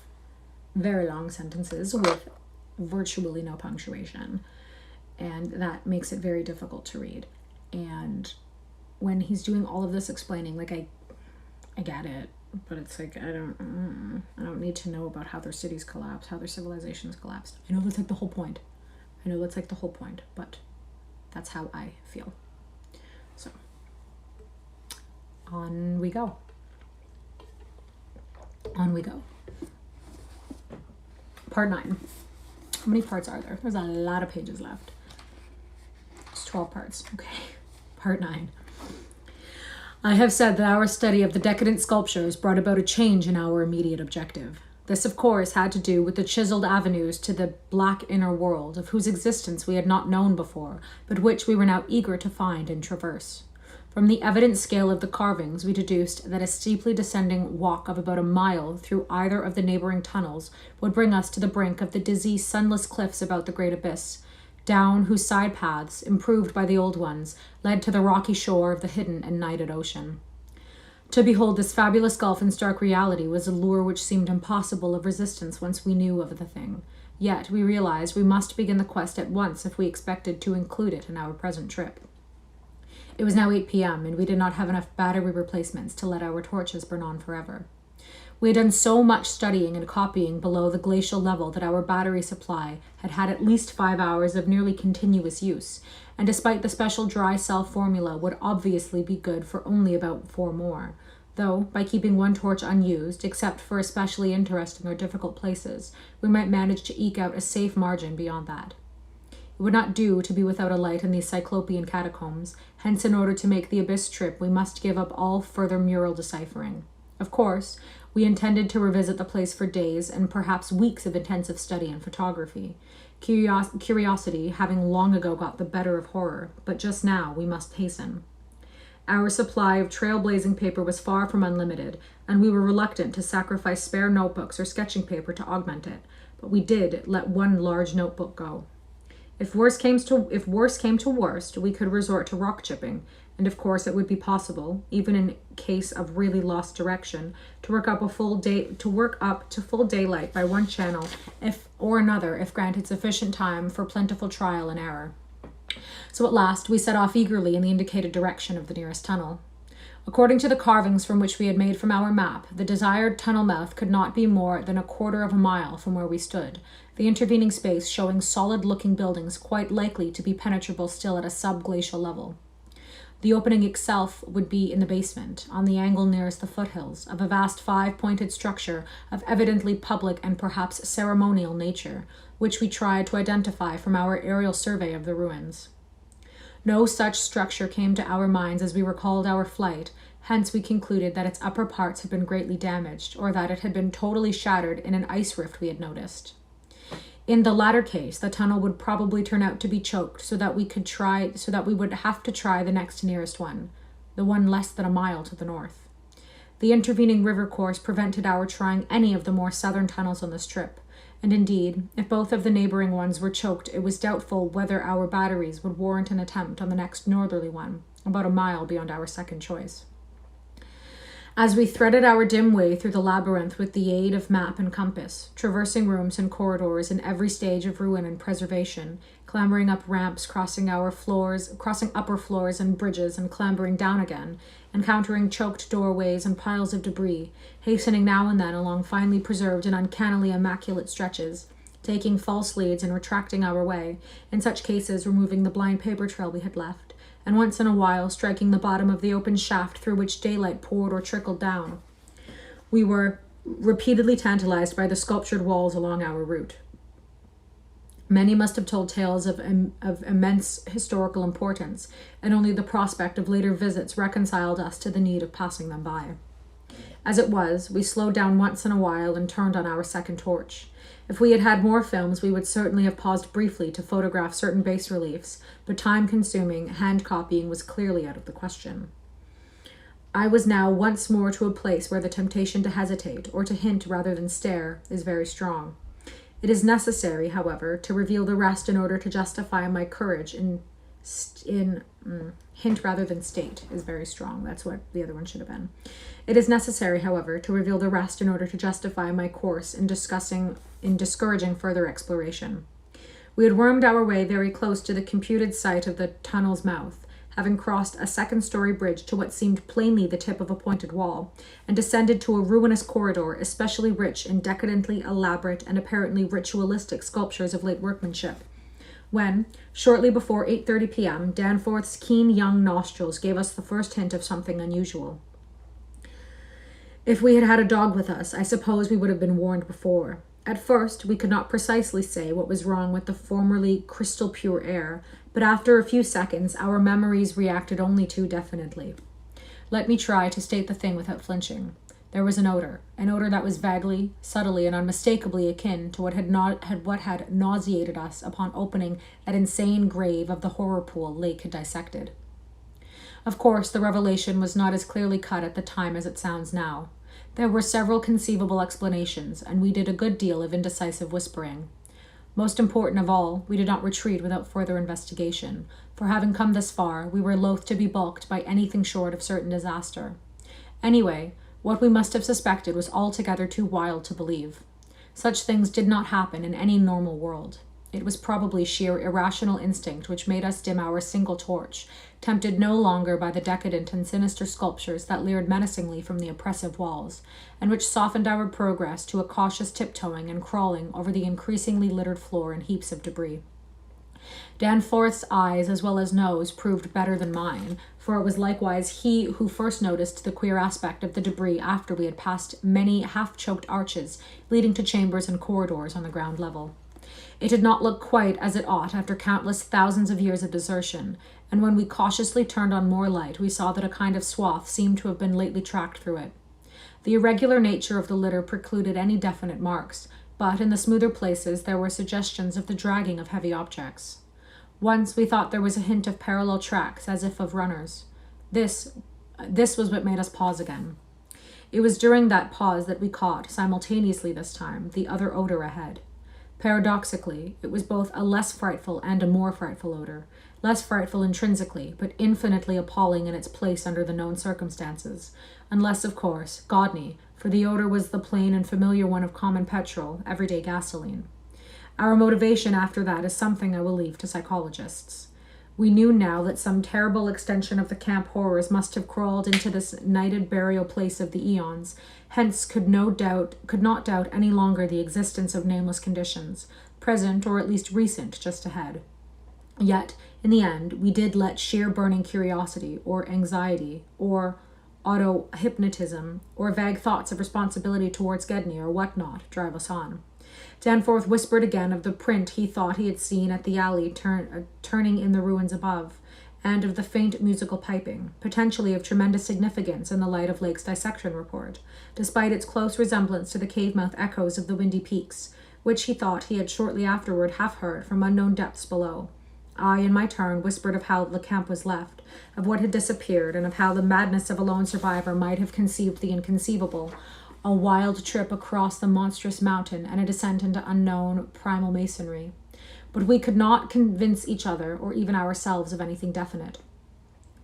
very long sentences with virtually no punctuation, and that makes it very difficult to read. And when he's doing all of this explaining, like, I get it, but it's like, I don't need to know about how their cities collapsed, how their civilizations collapsed. I know that's like the whole point, but that's how I feel. So, on we go. Part 9. How many parts are there? There's a lot of pages left. It's 12 parts. Okay. Part 9. I have said that our study of the decadent sculptures brought about a change in our immediate objective. This, of course, had to do with the chiseled avenues to the black inner world, of whose existence we had not known before, but which we were now eager to find and traverse. From the evident scale of the carvings, we deduced that a steeply descending walk of about a mile through either of the neighboring tunnels would bring us to the brink of the dizzy, sunless cliffs about the great abyss, down whose side paths, improved by the old ones, led to the rocky shore of the hidden and nighted ocean. To behold this fabulous gulf in stark reality was a lure which seemed impossible of resistance once we knew of the thing. Yet we realized we must begin the quest at once if we expected to include it in our present trip. It was now 8 p.m., and we did not have enough battery replacements to let our torches burn on forever. We had done so much studying and copying below the glacial level that our battery supply had had at least 5 hours of nearly continuous use, and despite the special dry cell formula would obviously be good for only about 4 more, though by keeping one torch unused, except for especially interesting or difficult places, we might manage to eke out a safe margin beyond that. It would not do to be without a light in these cyclopean catacombs, hence in order to make the abyss trip we must give up all further mural deciphering. Of course, we intended to revisit the place for days and perhaps weeks of intensive study and photography, curiosity having long ago got the better of horror, but just now we must hasten. Our supply of trailblazing paper was far from unlimited, and we were reluctant to sacrifice spare notebooks or sketching paper to augment it, but we did let one large notebook go. If worse came to worst, we could resort to rock chipping, and of course it would be possible, even in case of really lost direction, to work up to full daylight by one channel or another if granted sufficient time for plentiful trial and error. So at last we set off eagerly in the indicated direction of the nearest tunnel. According to the carvings from which we had made from our map, the desired tunnel mouth could not be more than 1/4 of a mile from where we stood, the intervening space showing solid-looking buildings quite likely to be penetrable still at a subglacial level. The opening itself would be in the basement, on the angle nearest the foothills, of a vast 5-pointed structure of evidently public and perhaps ceremonial nature, which we tried to identify from our aerial survey of the ruins. No such structure came to our minds as we recalled our flight, hence we concluded that its upper parts had been greatly damaged, or that it had been totally shattered in an ice rift we had noticed. In the latter case, the tunnel would probably turn out to be choked so that we would have to try the next nearest one, the one less than a mile to the north. The intervening river course prevented our trying any of the more southern tunnels on this trip, and indeed, if both of the neighboring ones were choked, it was doubtful whether our batteries would warrant an attempt on the next northerly one, about a mile beyond our second choice. As we threaded our dim way through the labyrinth with the aid of map and compass, traversing rooms and corridors in every stage of ruin and preservation, clambering up ramps, crossing upper floors and bridges, and clambering down again, encountering choked doorways and piles of debris, hastening now and then along finely preserved and uncannily immaculate stretches, taking false leads and retracting our way, in such cases removing the blind paper trail we had left, and once in a while striking the bottom of the open shaft through which daylight poured or trickled down. We were repeatedly tantalized by the sculptured walls along our route. Many must have told tales of immense historical importance, and only the prospect of later visits reconciled us to the need of passing them by. As it was, we slowed down once in a while and turned on our second torch. If we had had more films, we would certainly have paused briefly to photograph certain bas-reliefs, but time-consuming hand copying was clearly out of the question. I was now once more to a place where the temptation to hesitate, or to hint rather than stare, is very strong. It is necessary, however, to reveal the rest in order to justify my courage hint rather than state is very strong. That's what the other one should have been. It is necessary, however, to reveal the rest in order to justify my course in discouraging further exploration. We had wormed our way very close to the computed site of the tunnel's mouth, having crossed a second-story bridge to what seemed plainly the tip of a pointed wall, and descended to a ruinous corridor especially rich in decadently elaborate and apparently ritualistic sculptures of late workmanship, when, shortly before 8:30 p.m., Danforth's keen young nostrils gave us the first hint of something unusual. If we had had a dog with us, I suppose we would have been warned before. At first, we could not precisely say what was wrong with the formerly crystal pure air, but after a few seconds, our memories reacted only too definitely. Let me try to state the thing without flinching. There was an odor that was vaguely, subtly, and unmistakably akin to what had nauseated us upon opening that insane grave of the horror pool Lake had dissected. Of course, the revelation was not as clearly cut at the time as it sounds now. There were several conceivable explanations, and we did a good deal of indecisive whispering. Most important of all, we did not retreat without further investigation, for having come this far, we were loath to be balked by anything short of certain disaster. Anyway, what we must have suspected was altogether too wild to believe. Such things did not happen in any normal world. It was probably sheer irrational instinct which made us dim our single torch, tempted no longer by the decadent and sinister sculptures that leered menacingly from the oppressive walls, and which softened our progress to a cautious tiptoeing and crawling over the increasingly littered floor in heaps of debris. Danforth's eyes as well as nose proved better than mine, for it was likewise he who first noticed the queer aspect of the debris after we had passed many half-choked arches leading to chambers and corridors on the ground level. It did not look quite as it ought after countless thousands of years of desertion, and when we cautiously turned on more light, we saw that a kind of swath seemed to have been lately tracked through it. The irregular nature of the litter precluded any definite marks, but in the smoother places there were suggestions of the dragging of heavy objects. Once we thought there was a hint of parallel tracks, as if of runners. This was what made us pause again. It was during that pause that we caught, simultaneously this time, the other odor ahead. Paradoxically, it was both a less frightful and a more frightful odor, less frightful intrinsically, but infinitely appalling in its place under the known circumstances, unless, of course, Godney, for the odor was the plain and familiar one of common petrol, everyday gasoline. Our motivation after that is something I will leave to psychologists. We knew now that some terrible extension of the camp horrors must have crawled into this nighted burial place of the eons, hence could not doubt any longer the existence of nameless conditions, present or at least recent, just ahead. Yet, in the end, we did let sheer burning curiosity, or anxiety, or auto-hypnotism, or vague thoughts of responsibility towards Gedney or whatnot drive us on. Danforth whispered again of the print he thought he had seen at the alley turning in the ruins above, and of the faint musical piping, potentially of tremendous significance in the light of Lake's dissection report, despite its close resemblance to the cave-mouth echoes of the windy peaks, which he thought he had shortly afterward half-heard from unknown depths below. I, in my turn, whispered of how the camp was left, of what had disappeared, and of how the madness of a lone survivor might have conceived the inconceivable, a wild trip across the monstrous mountain and a descent into unknown primal masonry. But we could not convince each other, or even ourselves, of anything definite.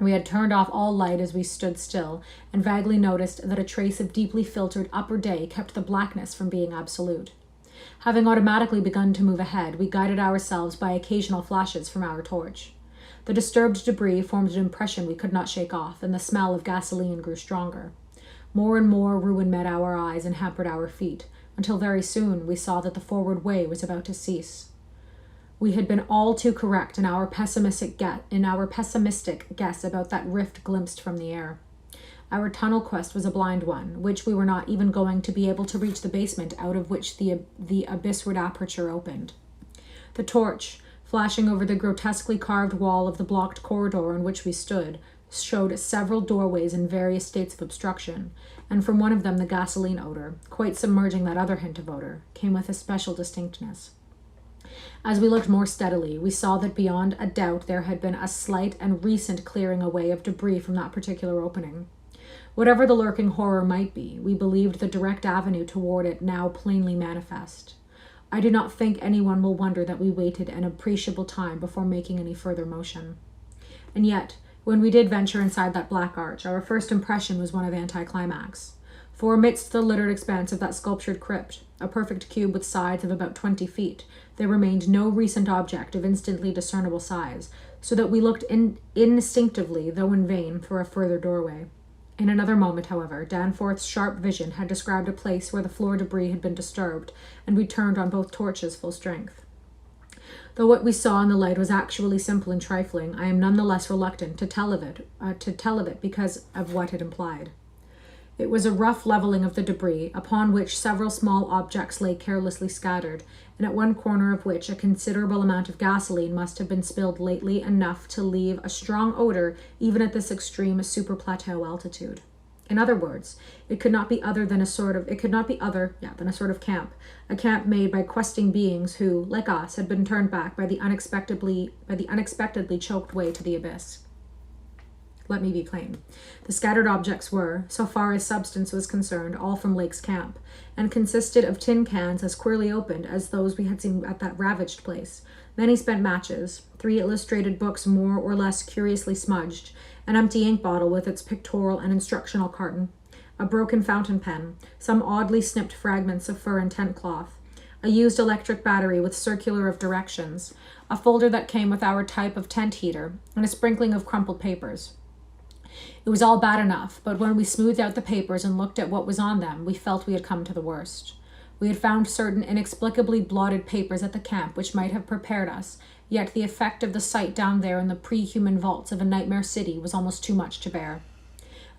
We had turned off all light as we stood still, and vaguely noticed that a trace of deeply filtered upper day kept the blackness from being absolute. Having automatically begun to move ahead, we guided ourselves by occasional flashes from our torch. The disturbed debris formed an impression we could not shake off, and the smell of gasoline grew stronger. More and more ruin met our eyes and hampered our feet, until very soon we saw that the forward way was about to cease. We had been all too correct in our pessimistic guess about that rift glimpsed from the air. Our tunnel quest was a blind one, which we were not even going to be able to reach the basement out of which the abyssward aperture opened. The torch, flashing over the grotesquely carved wall of the blocked corridor in which we stood, showed several doorways in various states of obstruction, and from one of them the gasoline odor, quite submerging that other hint of odor, came with especial distinctness. As we looked more steadily, we saw that beyond a doubt there had been a slight and recent clearing away of debris from that particular opening. Whatever the lurking horror might be, we believed the direct avenue toward it now plainly manifest. I do not think anyone will wonder that we waited an appreciable time before making any further motion. And yet, when we did venture inside that black arch, our first impression was one of anticlimax. For amidst the littered expanse of that sculptured crypt, a perfect cube with sides of about 20 feet, there remained no recent object of instantly discernible size, so that we looked instinctively, though in vain, for a further doorway. In another moment, however, Danforth's sharp vision had described a place where the floor debris had been disturbed, and we turned on both torches full strength. Though what we saw in the light was actually simple and trifling, I am none the less reluctant to tell of it because of what it implied. It was a rough leveling of the debris, upon which several small objects lay carelessly scattered, and at one corner of which a considerable amount of gasoline must have been spilled lately enough to leave a strong odor even at this extreme super-plateau altitude. In other words, it could not be other than a sort of camp, a camp made by questing beings who, like us, had been turned back by the unexpectedly choked way to the abyss. Let me be plain. The scattered objects were, so far as substance was concerned, all from Lake's camp, and consisted of tin cans as queerly opened as those we had seen at that ravaged place, many spent matches, 3 illustrated books more or less curiously smudged, an empty ink bottle with its pictorial and instructional carton, a broken fountain pen, some oddly snipped fragments of fur and tent cloth, a used electric battery with circular of directions, a folder that came with our type of tent heater, and a sprinkling of crumpled papers. It was all bad enough, but when we smoothed out the papers and looked at what was on them, we felt we had come to the worst. We had found certain inexplicably blotted papers at the camp which might have prepared us, yet the effect of the sight down there in the pre-human vaults of a nightmare city was almost too much to bear.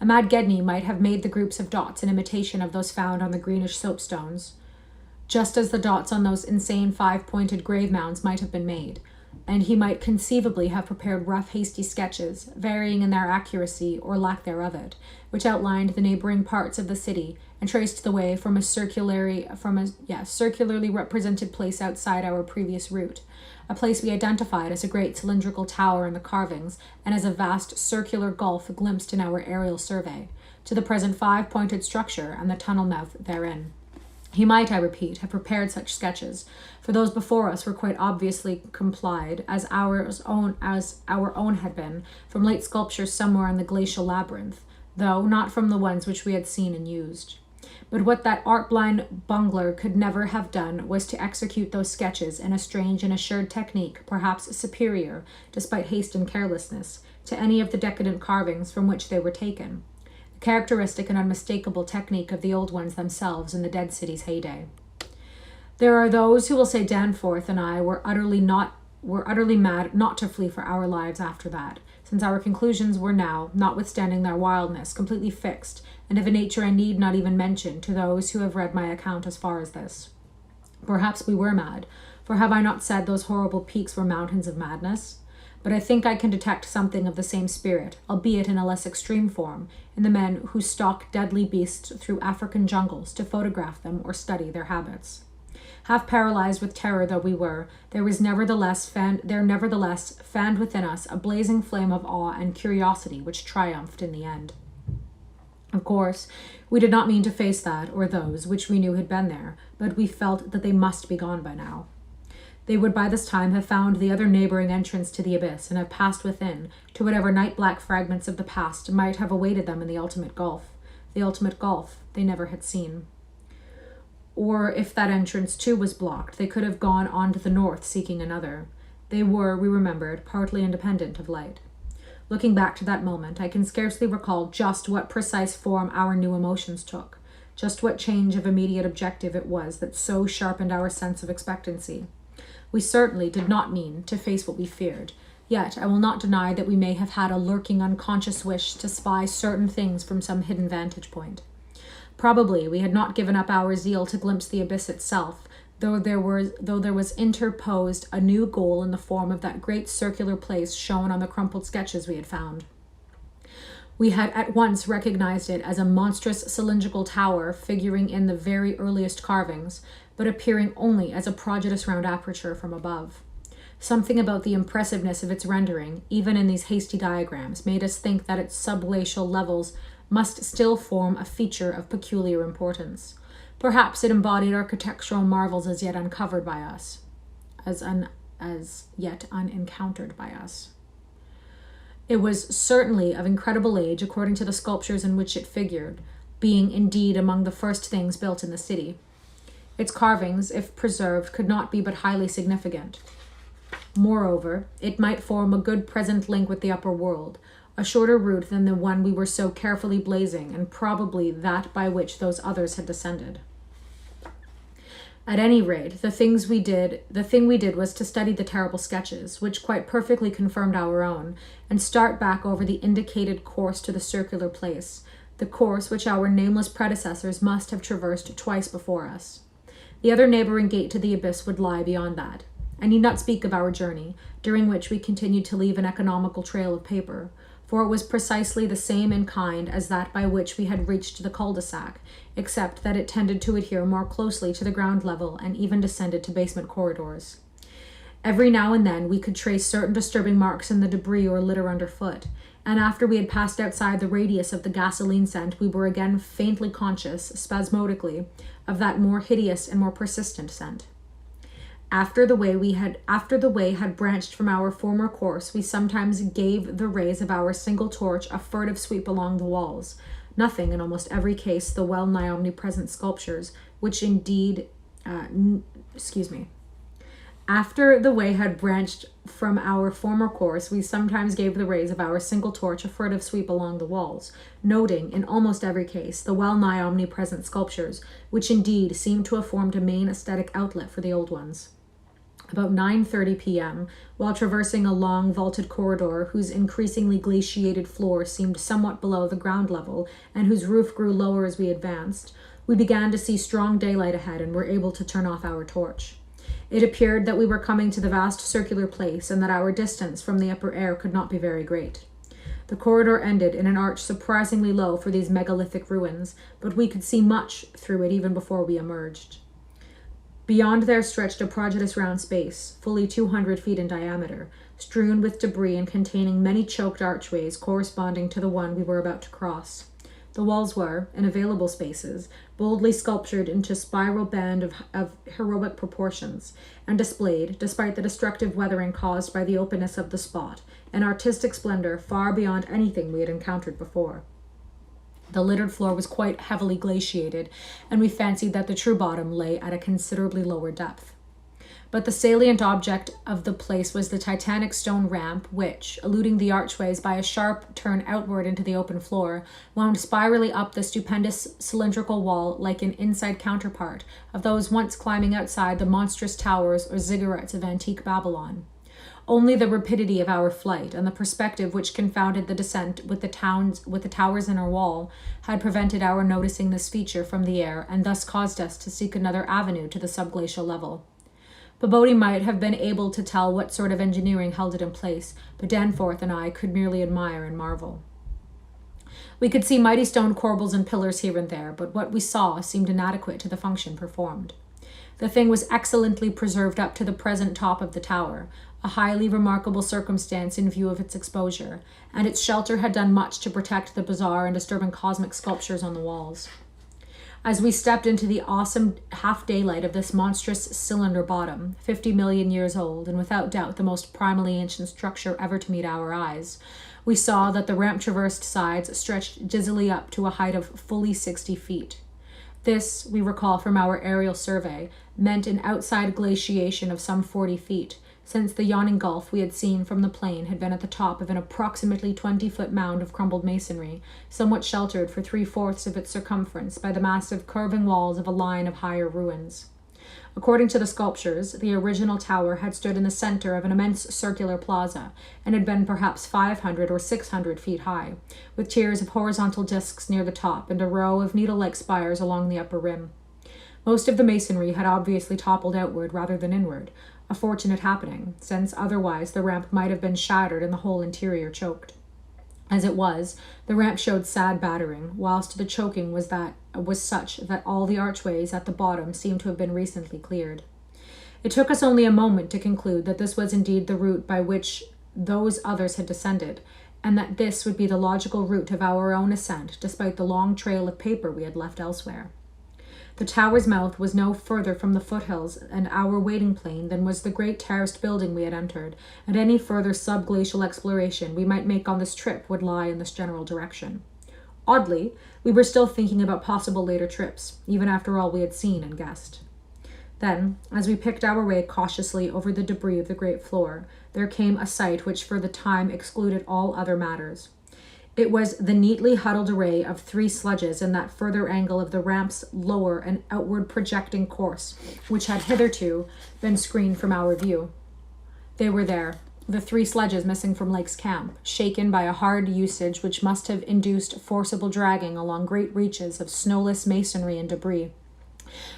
A mad Gedney might have made the groups of dots in imitation of those found on the greenish soapstones, just as the dots on those insane 5-pointed grave mounds might have been made, and he might conceivably have prepared rough, hasty sketches, varying in their accuracy or lack thereof it, which outlined the neighboring parts of the city and traced the way from a circularly represented place outside our previous route, a place we identified as a great cylindrical tower in the carvings and as a vast circular gulf glimpsed in our aerial survey, to the present 5-pointed structure and the tunnel mouth therein. He might, I repeat, have prepared such sketches, for those before us were quite obviously complied, as our own had been, from late sculptures somewhere in the glacial labyrinth, though not from the ones which we had seen and used. But what that art-blind bungler could never have done was to execute those sketches in a strange and assured technique, perhaps superior, despite haste and carelessness, to any of the decadent carvings from which they were taken. Characteristic and unmistakable technique of the old ones themselves in the dead city's heyday. There are those who will say Danforth and I were utterly mad not to flee for our lives after that, since our conclusions were now, notwithstanding their wildness, completely fixed, and of a nature I need not even mention to those who have read my account as far as this. Perhaps we were mad, for have I not said those horrible peaks were mountains of madness? But I think I can detect something of the same spirit, albeit in a less extreme form, in the men who stalk deadly beasts through African jungles to photograph them or study their habits. Half paralyzed with terror though we were, there nevertheless fanned within us a blazing flame of awe and curiosity which triumphed in the end. Of course, we did not mean to face that or those which we knew had been there, but we felt that they must be gone by now. They would by this time have found the other neighboring entrance to the abyss and have passed within to whatever night-black fragments of the past might have awaited them in the ultimate gulf they never had seen. Or if that entrance too was blocked, they could have gone on to the north seeking another. They were, we remembered, partly independent of light. Looking back to that moment, I can scarcely recall just what precise form our new emotions took, just what change of immediate objective it was that so sharpened our sense of expectancy. We certainly did not mean to face what we feared, yet I will not deny that we may have had a lurking unconscious wish to spy certain things from some hidden vantage point. Probably we had not given up our zeal to glimpse the abyss itself, though there was interposed a new goal in the form of that great circular place shown on the crumpled sketches we had found. We had at once recognized it as a monstrous cylindrical tower figuring in the very earliest carvings, but appearing only as a prodigious round aperture from above. Something about the impressiveness of its rendering, even in these hasty diagrams, made us think that its subglacial levels must still form a feature of peculiar importance. Perhaps it embodied architectural marvels as yet uncovered by us, as yet unencountered by us. It was certainly of incredible age according to the sculptures in which it figured, being indeed among the first things built in the city. Its carvings, if preserved, could not be but highly significant. Moreover, it might form a good present link with the upper world, a shorter route than the one we were so carefully blazing, and probably that by which those others had descended. At any rate, the thing we did was to study the terrible sketches, which quite perfectly confirmed our own, and start back over the indicated course to the circular place, the course which our nameless predecessors must have traversed twice before us. The other neighboring gate to the abyss would lie beyond that. I need not speak of our journey, during which we continued to leave an economical trail of paper, for it was precisely the same in kind as that by which we had reached the cul-de-sac, except that it tended to adhere more closely to the ground level and even descended to basement corridors. Every now and then we could trace certain disturbing marks in the debris or litter underfoot, and after we had passed outside the radius of the gasoline scent, we were again faintly conscious, spasmodically, of that more hideous and more persistent scent. After the way had branched from our former course, we sometimes gave the rays of our single torch a furtive sweep along the walls, nothing in almost every case the well-nigh omnipresent sculptures, which indeed, After the way had branched from our former course, we sometimes gave the rays of our single torch a furtive sweep along the walls, noting, in almost every case, the well-nigh omnipresent sculptures, which indeed seemed to have formed a main aesthetic outlet for the old ones. About 9:30 p.m., while traversing a long vaulted corridor whose increasingly glaciated floor seemed somewhat below the ground level and whose roof grew lower as we advanced, we began to see strong daylight ahead and were able to turn off our torch. It appeared that we were coming to the vast circular place and that our distance from the upper air could not be very great. The corridor ended in an arch surprisingly low for these megalithic ruins, but we could see much through it even before we emerged. Beyond there stretched a prodigious round space, fully 200 feet in diameter, strewn with debris and containing many choked archways corresponding to the one we were about to cross. The walls were, in available spaces, boldly sculptured into a spiral band of heroic proportions, and displayed, despite the destructive weathering caused by the openness of the spot, an artistic splendor far beyond anything we had encountered before. The littered floor was quite heavily glaciated, and we fancied that the true bottom lay at a considerably lower depth. But the salient object of the place was the titanic stone ramp which, eluding the archways by a sharp turn outward into the open floor, wound spirally up the stupendous cylindrical wall like an inside counterpart of those once climbing outside the monstrous towers or ziggurats of antique Babylon. Only the rapidity of our flight and the perspective which confounded the descent with the towers in our wall had prevented our noticing this feature from the air and thus caused us to seek another avenue to the subglacial level. Babodi might have been able to tell what sort of engineering held it in place, but Danforth and I could merely admire and marvel. We could see mighty stone corbels and pillars here and there, but what we saw seemed inadequate to the function performed. The thing was excellently preserved up to the present top of the tower, a highly remarkable circumstance in view of its exposure, and its shelter had done much to protect the bizarre and disturbing cosmic sculptures on the walls. As we stepped into the awesome half-daylight of this monstrous cylinder bottom, 50 million years old, and without doubt the most primally ancient structure ever to meet our eyes, we saw that the ramp-traversed sides stretched dizzily up to a height of fully 60 feet. This, we recall from our aerial survey, meant an outside glaciation of some 40 feet, since the yawning gulf we had seen from the plain had been at the top of an approximately 20-foot mound of crumbled masonry, somewhat sheltered for 3/4 of its circumference by the massive curving walls of a line of higher ruins. According to the sculptures, the original tower had stood in the center of an immense circular plaza, and had been perhaps 500 or 600 feet high, with tiers of horizontal discs near the top and a row of needle-like spires along the upper rim. Most of the masonry had obviously toppled outward rather than inward, a fortunate happening, since otherwise the ramp might have been shattered and the whole interior choked. As it was, the ramp showed sad battering, whilst the choking was such that all the archways at the bottom seemed to have been recently cleared. It took us only a moment to conclude that this was indeed the route by which those others had descended, and that this would be the logical route of our own ascent, despite the long trail of paper we had left elsewhere. The tower's mouth was no further from the foothills and our waiting plain than was the great terraced building we had entered, and any further subglacial exploration we might make on this trip would lie in this general direction. Oddly, we were still thinking about possible later trips, even after all we had seen and guessed. Then, as we picked our way cautiously over the debris of the great floor, there came a sight which for the time excluded all other matters. It was the neatly huddled array of 3 sledges in that further angle of the ramp's lower and outward projecting course, which had hitherto been screened from our view. They were there, the 3 sledges missing from Lake's camp, shaken by a hard usage which must have induced forcible dragging along great reaches of snowless masonry and debris,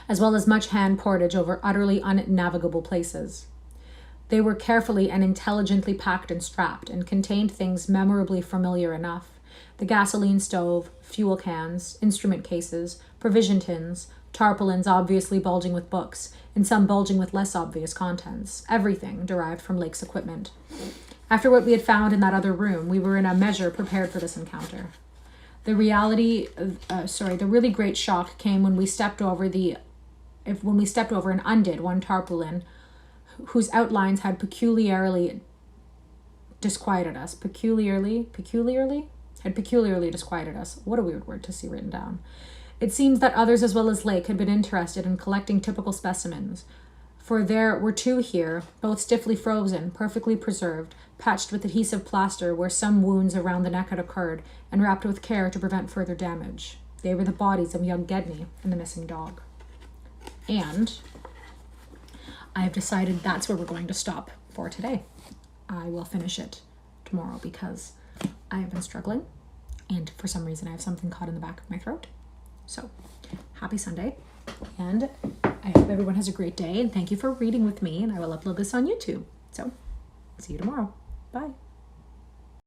as well as much hand portage over utterly unnavigable places. They were carefully and intelligently packed and strapped, and contained things memorably familiar enough: the gasoline stove, fuel cans, instrument cases, provision tins, tarpaulins obviously bulging with books, and some bulging with less obvious contents, everything derived from Lake's equipment. After what we had found in that other room, we were in a measure prepared for this encounter. The really great shock came when we stepped over and undid one tarpaulin whose outlines had peculiarly disquieted us. Peculiarly disquieted us. What a weird word to see written down. It seems that others as well as Lake had been interested in collecting typical specimens, for there were 2 here, both stiffly frozen, perfectly preserved, patched with adhesive plaster where some wounds around the neck had occurred, and wrapped with care to prevent further damage. They were the bodies of young Gedney and the missing dog. And I have decided that's where we're going to stop for today. I will finish it tomorrow because I have been struggling, and for some reason I have something caught in the back of my throat. So, happy Sunday, and I hope everyone has a great day, and thank you for reading with me, and I will upload this on YouTube. So, see you tomorrow. Bye.